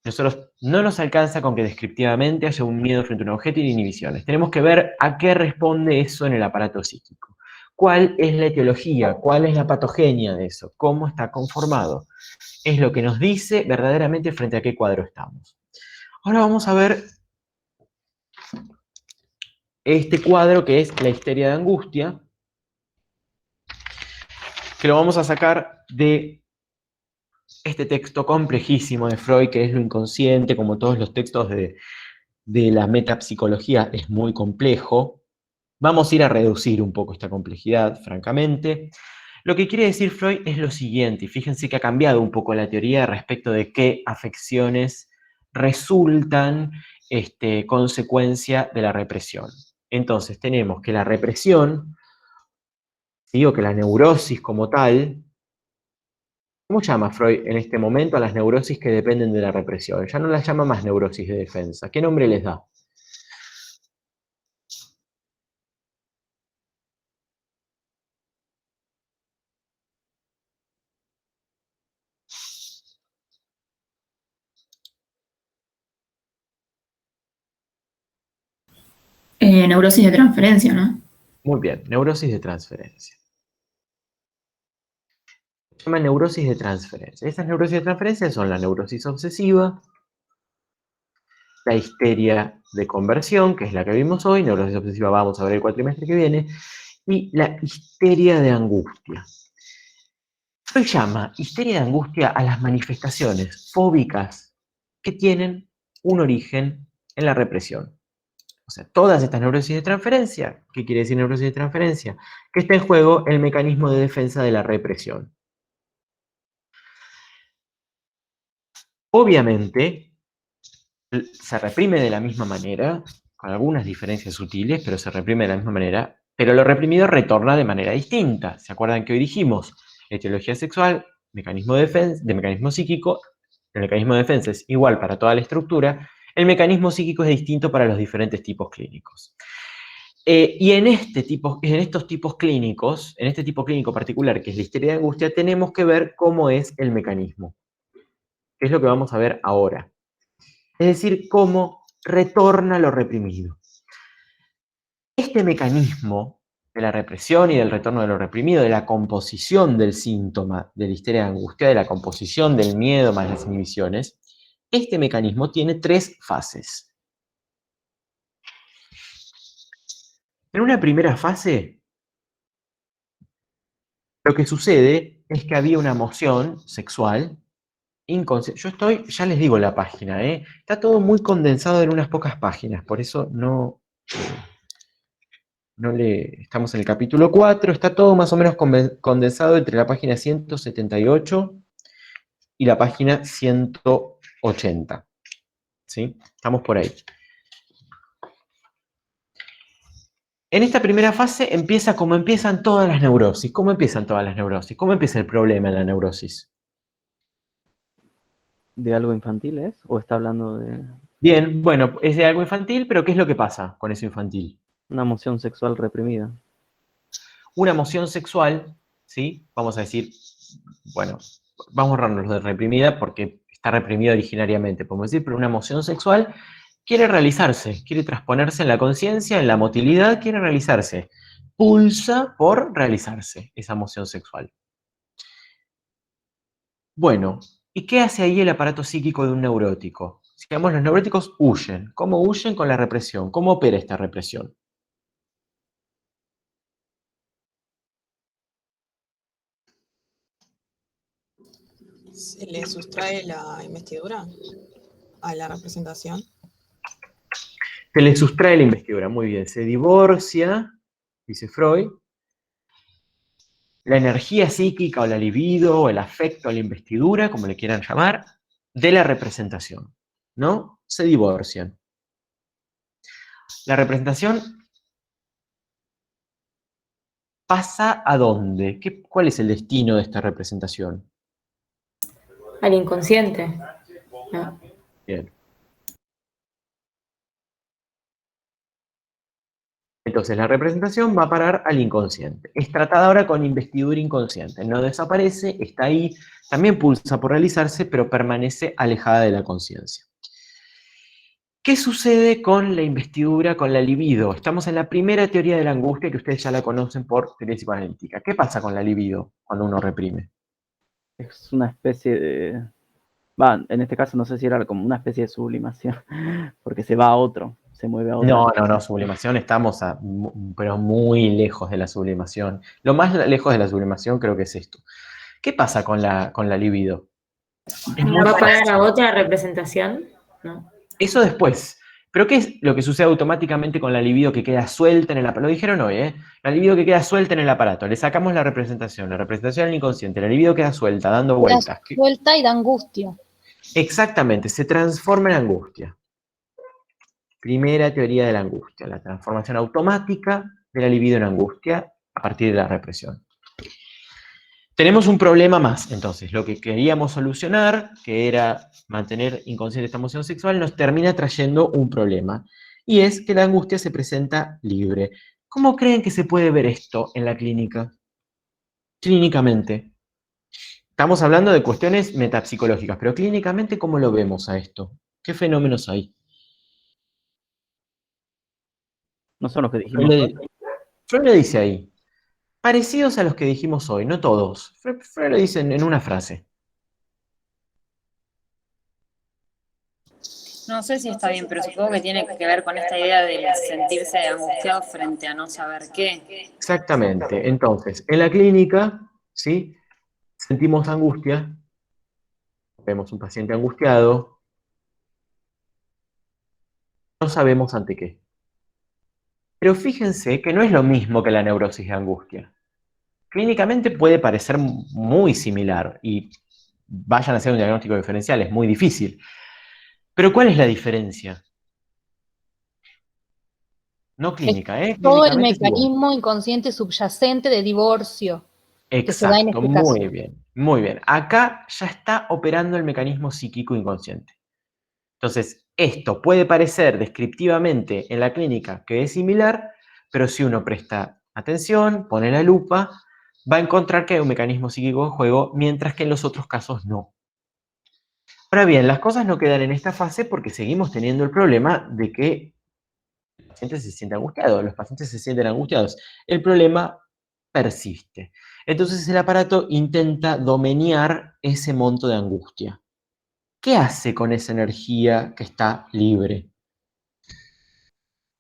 Nosotros no nos alcanza con que descriptivamente haya un miedo frente a un objeto y inhibiciones. Tenemos que ver a qué responde eso en el aparato psíquico. ¿Cuál es la etiología? ¿Cuál es la patogenia de eso? ¿Cómo está conformado? Es lo que nos dice verdaderamente frente a qué cuadro estamos. Ahora vamos a ver este cuadro que es la histeria de angustia, que lo vamos a sacar de este texto complejísimo de Freud, que es lo inconsciente, como todos los textos de la metapsicología, es muy complejo. Vamos a ir a reducir un poco esta complejidad, francamente. Lo que quiere decir Freud es lo siguiente, y fíjense que ha cambiado un poco la teoría respecto de qué afecciones resultan consecuencia de la represión. Entonces tenemos que la represión, ¿sí?, o que la neurosis como tal. ¿Cómo llama Freud en este momento a las neurosis que dependen de la represión? Ya no las llama más neurosis de defensa. ¿Qué nombre les da? Neurosis de transferencia, ¿no? Muy bien, neurosis de transferencia. Se llama neurosis de transferencia. Estas neurosis de transferencia son la neurosis obsesiva, la histeria de conversión, que es la que vimos hoy, neurosis obsesiva vamos a ver el cuatrimestre que viene, y la histeria de angustia. Freud llama histeria de angustia a las manifestaciones fóbicas que tienen un origen en la represión. O sea, todas estas neurosis de transferencia, ¿qué quiere decir neurosis de transferencia? Que está en juego el mecanismo de defensa de la represión. Obviamente, se reprime de la misma manera, con algunas diferencias sutiles, pero se reprime de la misma manera, pero lo reprimido retorna de manera distinta. ¿Se acuerdan que hoy dijimos? Etiología sexual, mecanismo de mecanismo psíquico, el mecanismo de defensa es igual para toda la estructura, el mecanismo psíquico es distinto para los diferentes tipos clínicos. Y en estos tipos clínicos, en este tipo clínico particular, que es la histeria de angustia, tenemos que ver cómo es el mecanismo, que es lo que vamos a ver ahora. Es decir, cómo retorna lo reprimido. Este mecanismo de la represión y del retorno de lo reprimido, de la composición del síntoma de la histeria de angustia, de la composición del miedo más las inhibiciones, este mecanismo tiene 3 fases. En una primera fase, lo que sucede es que había una emoción sexual inconsciente. Yo estoy, ya les digo la página, está todo muy condensado en unas pocas páginas, por eso estamos en el capítulo 4, está todo más o menos condensado entre la página 178 y la página 180. ¿Sí? Estamos por ahí. En esta primera fase empieza como empiezan todas las neurosis. ¿Cómo empiezan todas las neurosis? ¿Cómo empieza el problema en la neurosis? ¿De algo infantil es? ¿O está hablando de Bien, bueno, es de algo infantil, pero ¿qué es lo que pasa con eso infantil? una emoción sexual reprimida? Una emoción sexual, ¿sí? Vamos a decir, bueno, vamos a ahorrarnos de reprimida porque está reprimida originariamente, podemos decir, pero una emoción sexual quiere realizarse, quiere transponerse en la conciencia, en la motilidad, quiere realizarse. Pulsa por realizarse esa emoción sexual. Bueno, ¿y qué hace ahí el aparato psíquico de un neurótico? Digamos, los neuróticos huyen. ¿Cómo huyen? Con la represión. ¿Cómo opera esta represión? ¿Se le sustrae la investidura a la representación? Se le sustrae la investidura, muy bien. Se divorcia, dice Freud, la energía psíquica o la libido o el afecto a la investidura, como le quieran llamar, de la representación, ¿no? Se divorcian. La representación pasa ¿a dónde? ¿Cuál es el destino de esta representación? Al inconsciente. ¿No? Bien. Entonces la representación va a parar al inconsciente. Es tratada ahora con investidura inconsciente. No desaparece, está ahí, también pulsa por realizarse, pero permanece alejada de la conciencia. ¿Qué sucede con la investidura, con la libido? Estamos en la primera teoría de la angustia que ustedes ya la conocen por teoría psicoanalítica. ¿Qué pasa con la libido cuando uno reprime? Es una especie de... en este caso no sé si era como una especie de sublimación, porque se va a otro, se mueve a otro. No, sublimación estamos pero muy lejos de la sublimación. Lo más lejos de la sublimación creo que es esto. ¿Qué pasa con la libido? ¿No va a parar a otra representación? No. Eso después. Pero ¿qué es lo que sucede automáticamente con la libido que queda suelta en el aparato? Lo dijeron hoy, ¿eh? La libido que queda suelta en el aparato. Le sacamos la representación al inconsciente. La libido queda suelta, dando vueltas. Queda suelta y da angustia. Exactamente, se transforma en angustia. Primera teoría de la angustia, la transformación automática de la libido en angustia a partir de la represión. Tenemos un problema más, entonces. Lo que queríamos solucionar, que era mantener inconsciente esta emoción sexual, nos termina trayendo un problema. Y es que la angustia se presenta libre. ¿Cómo creen que se puede ver esto en la clínica? Clínicamente. Estamos hablando de cuestiones metapsicológicas, pero clínicamente, ¿cómo lo vemos a esto? ¿Qué fenómenos hay? No son los que dijimos hoy. Freud lo dice ahí. Parecidos a los que dijimos hoy, no todos. Freud lo dice en una frase. No sé si está bien, pero supongo que tiene que ver con esta idea de sentirse angustiado frente a no saber qué. Exactamente. Entonces, en la clínica, ¿sí? Sentimos angustia, vemos un paciente angustiado, no sabemos ante qué. Pero fíjense que no es lo mismo que la neurosis de angustia. Clínicamente puede parecer muy similar y vayan a hacer un diagnóstico diferencial, es muy difícil. Pero ¿cuál es la diferencia? No clínica, ¿eh? Todo el mecanismo inconsciente subyacente de divorcio. Exacto, muy bien, muy bien. Acá ya está operando el mecanismo psíquico inconsciente. Entonces, esto puede parecer descriptivamente en la clínica que es similar, pero si uno presta atención, pone la lupa, va a encontrar que hay un mecanismo psíquico en juego, mientras que en los otros casos no. Ahora bien, las cosas no quedan en esta fase porque seguimos teniendo el problema de que El paciente se siente angustiado, los pacientes se sienten angustiados. El problema persiste. Entonces el aparato intenta domeñar ese monto de angustia. ¿Qué hace con esa energía que está libre?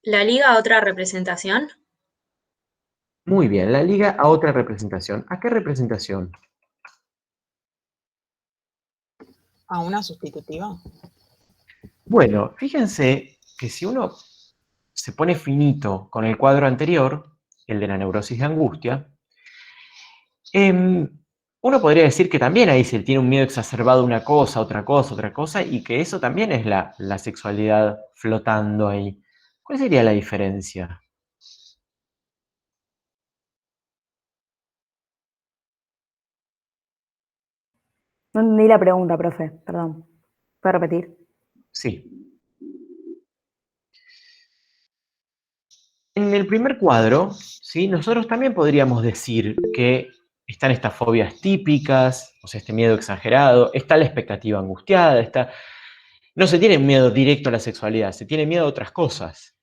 ¿La liga a otra representación? Muy bien, la liga a otra representación. ¿A qué representación? ¿A una sustitutiva? Bueno, fíjense que si uno se pone finito con el cuadro anterior, el de la neurosis de angustia, uno podría decir que también ahí se tiene un miedo exacerbado a una cosa, otra cosa, y que eso también es la sexualidad flotando ahí. ¿Cuál sería la diferencia? No entendí la pregunta, profe, perdón. ¿Puede repetir? Sí. En el primer cuadro, ¿sí? Nosotros también podríamos decir que están estas fobias típicas, o sea, este miedo exagerado, está la expectativa angustiada, no se tiene miedo directo a la sexualidad, se tiene miedo a otras cosas.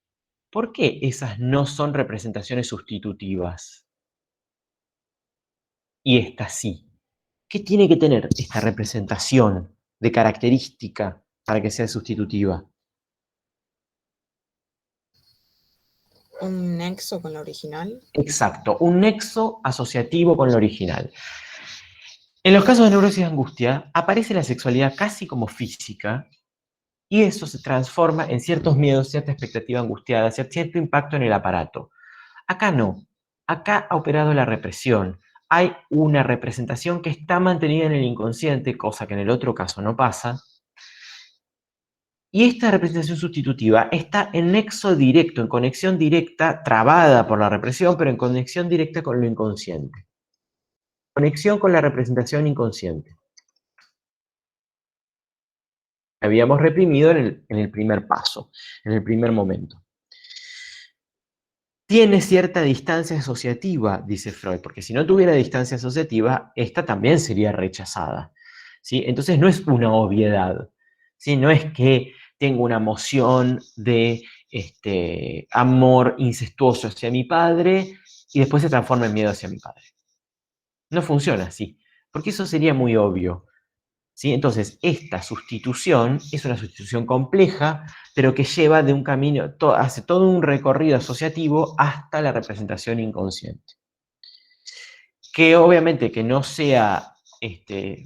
¿Por qué esas no son representaciones sustitutivas? Y esta sí. ¿Qué tiene que tener esta representación de característica para que sea sustitutiva? ¿Un nexo con la original? Exacto, un nexo asociativo con lo original. En los casos de neurosis de angustia, aparece la sexualidad casi como física y eso se transforma en ciertos miedos, cierta expectativa angustiada, cierto impacto en el aparato. Acá no, acá ha operado la represión. Hay una representación que está mantenida en el inconsciente, cosa que en el otro caso no pasa. Y esta representación sustitutiva está en nexo directo, en conexión directa, trabada por la represión, pero en conexión directa con lo inconsciente. Conexión con la representación inconsciente. Habíamos reprimido en el primer paso, en el primer momento. Tiene cierta distancia asociativa, dice Freud, porque si no tuviera distancia asociativa, esta también sería rechazada, ¿sí? Entonces no es una obviedad, ¿sí? No es que tengo una emoción de amor incestuoso hacia mi padre y después se transforma en miedo hacia mi padre. No funciona así, porque eso sería muy obvio, ¿sí? Entonces, esta sustitución es una sustitución compleja, pero que lleva de un camino, hace todo un recorrido asociativo hasta la representación inconsciente. Que obviamente que no sea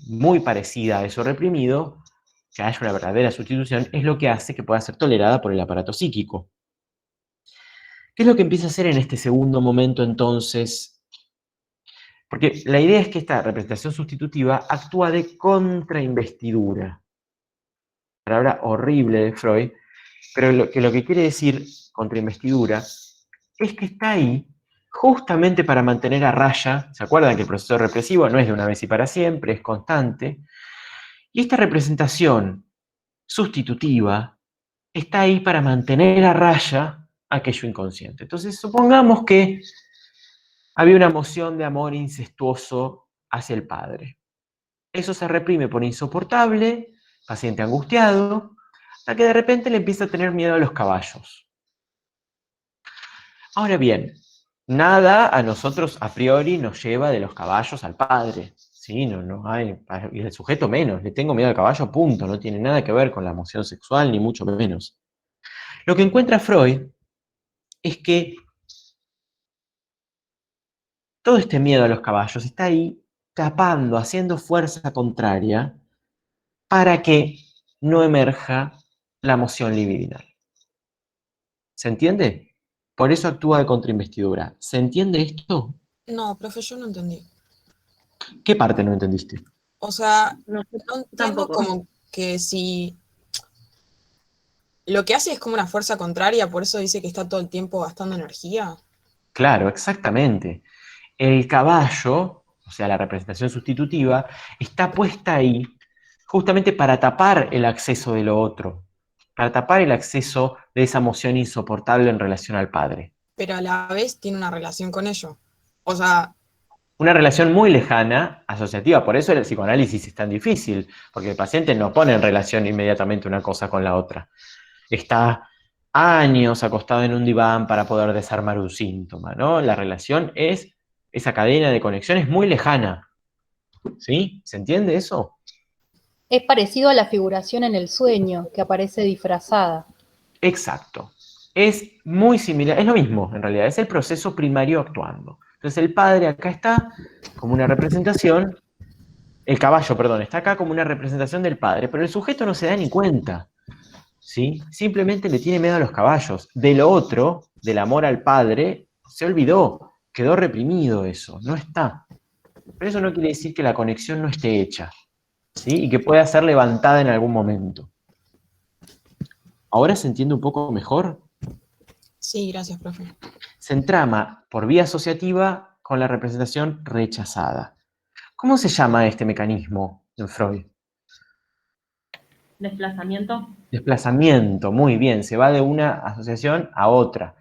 muy parecida a eso reprimido, que haya una verdadera sustitución, es lo que hace que pueda ser tolerada por el aparato psíquico. ¿Qué es lo que empieza a hacer en este segundo momento entonces? Porque la idea es que esta representación sustitutiva actúa de contrainvestidura. Palabra horrible de Freud, pero lo que quiere decir contrainvestidura es que está ahí justamente para mantener a raya. ¿Se acuerdan que el proceso represivo no es de una vez y para siempre, es constante? Y esta representación sustitutiva está ahí para mantener a raya aquello inconsciente. Entonces, supongamos que había una emoción de amor incestuoso hacia el padre. Eso se reprime por insoportable, paciente angustiado, hasta que de repente le empieza a tener miedo a los caballos. Ahora bien, nada a nosotros a priori nos lleva de los caballos al padre. ¿Sí? No hay, y el sujeto menos, le tengo miedo al caballo, punto. No tiene nada que ver con la emoción sexual, ni mucho menos. Lo que encuentra Freud es que todo este miedo a los caballos está ahí tapando, haciendo fuerza contraria para que no emerja la emoción libidinal. ¿Se entiende? Por eso actúa de contrainvestidura. ¿Se entiende esto? No, profe, yo no entendí. ¿Qué parte no entendiste? O sea, no entiendo tampoco. como que si lo que hace es como una fuerza contraria, por eso dice que está todo el tiempo gastando energía. Claro, exactamente. El caballo, o sea, la representación sustitutiva, está puesta ahí justamente para tapar el acceso de lo otro, para tapar el acceso de esa emoción insoportable en relación al padre. Pero a la vez tiene una relación con ello. O sea, Una relación muy lejana, asociativa, por eso el psicoanálisis es tan difícil, porque el paciente no pone en relación inmediatamente una cosa con la otra. Está años acostado en un diván para poder desarmar un síntoma, ¿no? La relación es, esa cadena de conexión es muy lejana, ¿sí? ¿Se entiende eso? Es parecido a la figuración en el sueño, que aparece disfrazada. Exacto. Es muy similar, es lo mismo en realidad, es el proceso primario actuando. Entonces el padre acá está como una representación, el caballo, perdón, está acá como una representación del padre, pero el sujeto no se da ni cuenta, ¿sí? Simplemente le tiene miedo a los caballos. De lo otro, del amor al padre, se olvidó, quedó reprimido eso, no está. Pero eso no quiere decir que la conexión no esté hecha, ¿sí? Y que pueda ser levantada en algún momento. ¿Ahora se entiende un poco mejor? Sí, gracias, profe. Se entrama por vía asociativa con la representación rechazada. ¿Cómo se llama este mecanismo en Freud? Desplazamiento. Desplazamiento, muy bien. Se va de una asociación a otra,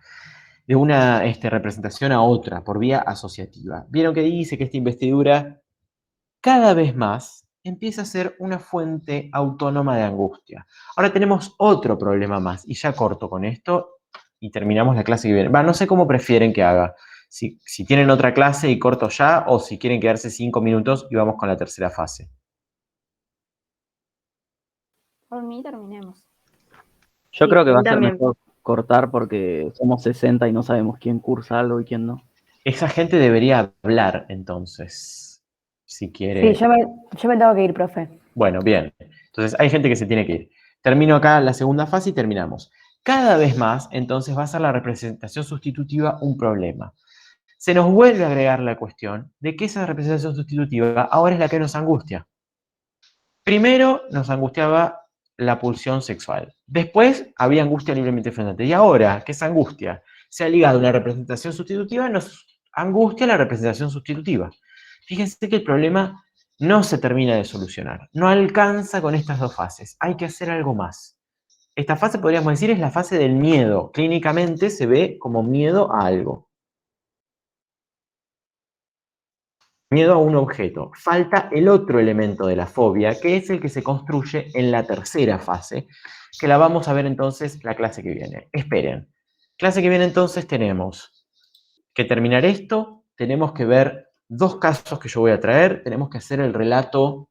de una representación a otra, por vía asociativa. ¿Vieron que dice que esta investidura cada vez más empieza a ser una fuente autónoma de angustia? Ahora tenemos otro problema más, y ya corto con esto y terminamos la clase que viene. No sé cómo prefieren que haga. Si tienen otra clase y corto ya, o si quieren quedarse 5 minutos y vamos con la tercera fase. Por mí terminemos. Yo Sí, creo que a va mí a ser también. mejor cortar porque somos 60 y no sabemos quién cursa algo y quién no. Esa gente debería hablar, entonces, si Sí, quiere. yo me tengo que ir, profe. Bueno, bien. Entonces, hay gente que se tiene que ir. Termino acá la segunda fase y terminamos. Cada vez más, entonces, va a ser la representación sustitutiva un problema. Se nos vuelve a agregar la cuestión de que esa representación sustitutiva ahora es la que nos angustia. Primero nos angustiaba la pulsión sexual. Después había angustia libremente frenante. Y ahora, ¿qué es angustia? Se ha ligado a una representación sustitutiva, nos angustia la representación sustitutiva. Fíjense que el problema no se termina de solucionar. No alcanza con estas dos fases. Hay que hacer algo más. Esta fase, podríamos decir, es la fase del miedo. Clínicamente se ve como miedo a algo. Miedo a un objeto. Falta el otro elemento de la fobia, que es el que se construye en la tercera fase, que la vamos a ver entonces la clase que viene. Esperen. Clase que viene entonces tenemos que terminar esto, tenemos que ver dos casos que yo voy a traer, tenemos que hacer el relato,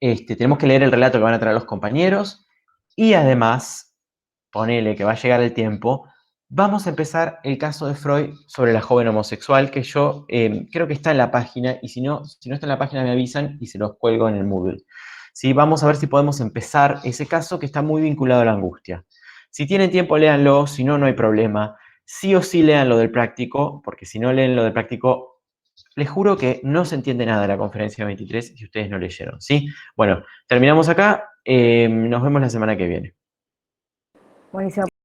tenemos que leer el relato que van a traer los compañeros, y además, ponele que va a llegar el tiempo, vamos a empezar el caso de Freud sobre la joven homosexual, que yo creo que está en la página, y si no está en la página me avisan y se los cuelgo en el Moodle. ¿Sí? Vamos a ver si podemos empezar ese caso que está muy vinculado a la angustia. Si tienen tiempo, léanlo, si no, no hay problema. Sí o sí lean lo del práctico, porque si no leen lo del práctico, les juro que no se entiende nada de la conferencia 23 si ustedes no leyeron, ¿sí? Bueno, terminamos acá, nos vemos la semana que viene. Buenísimo.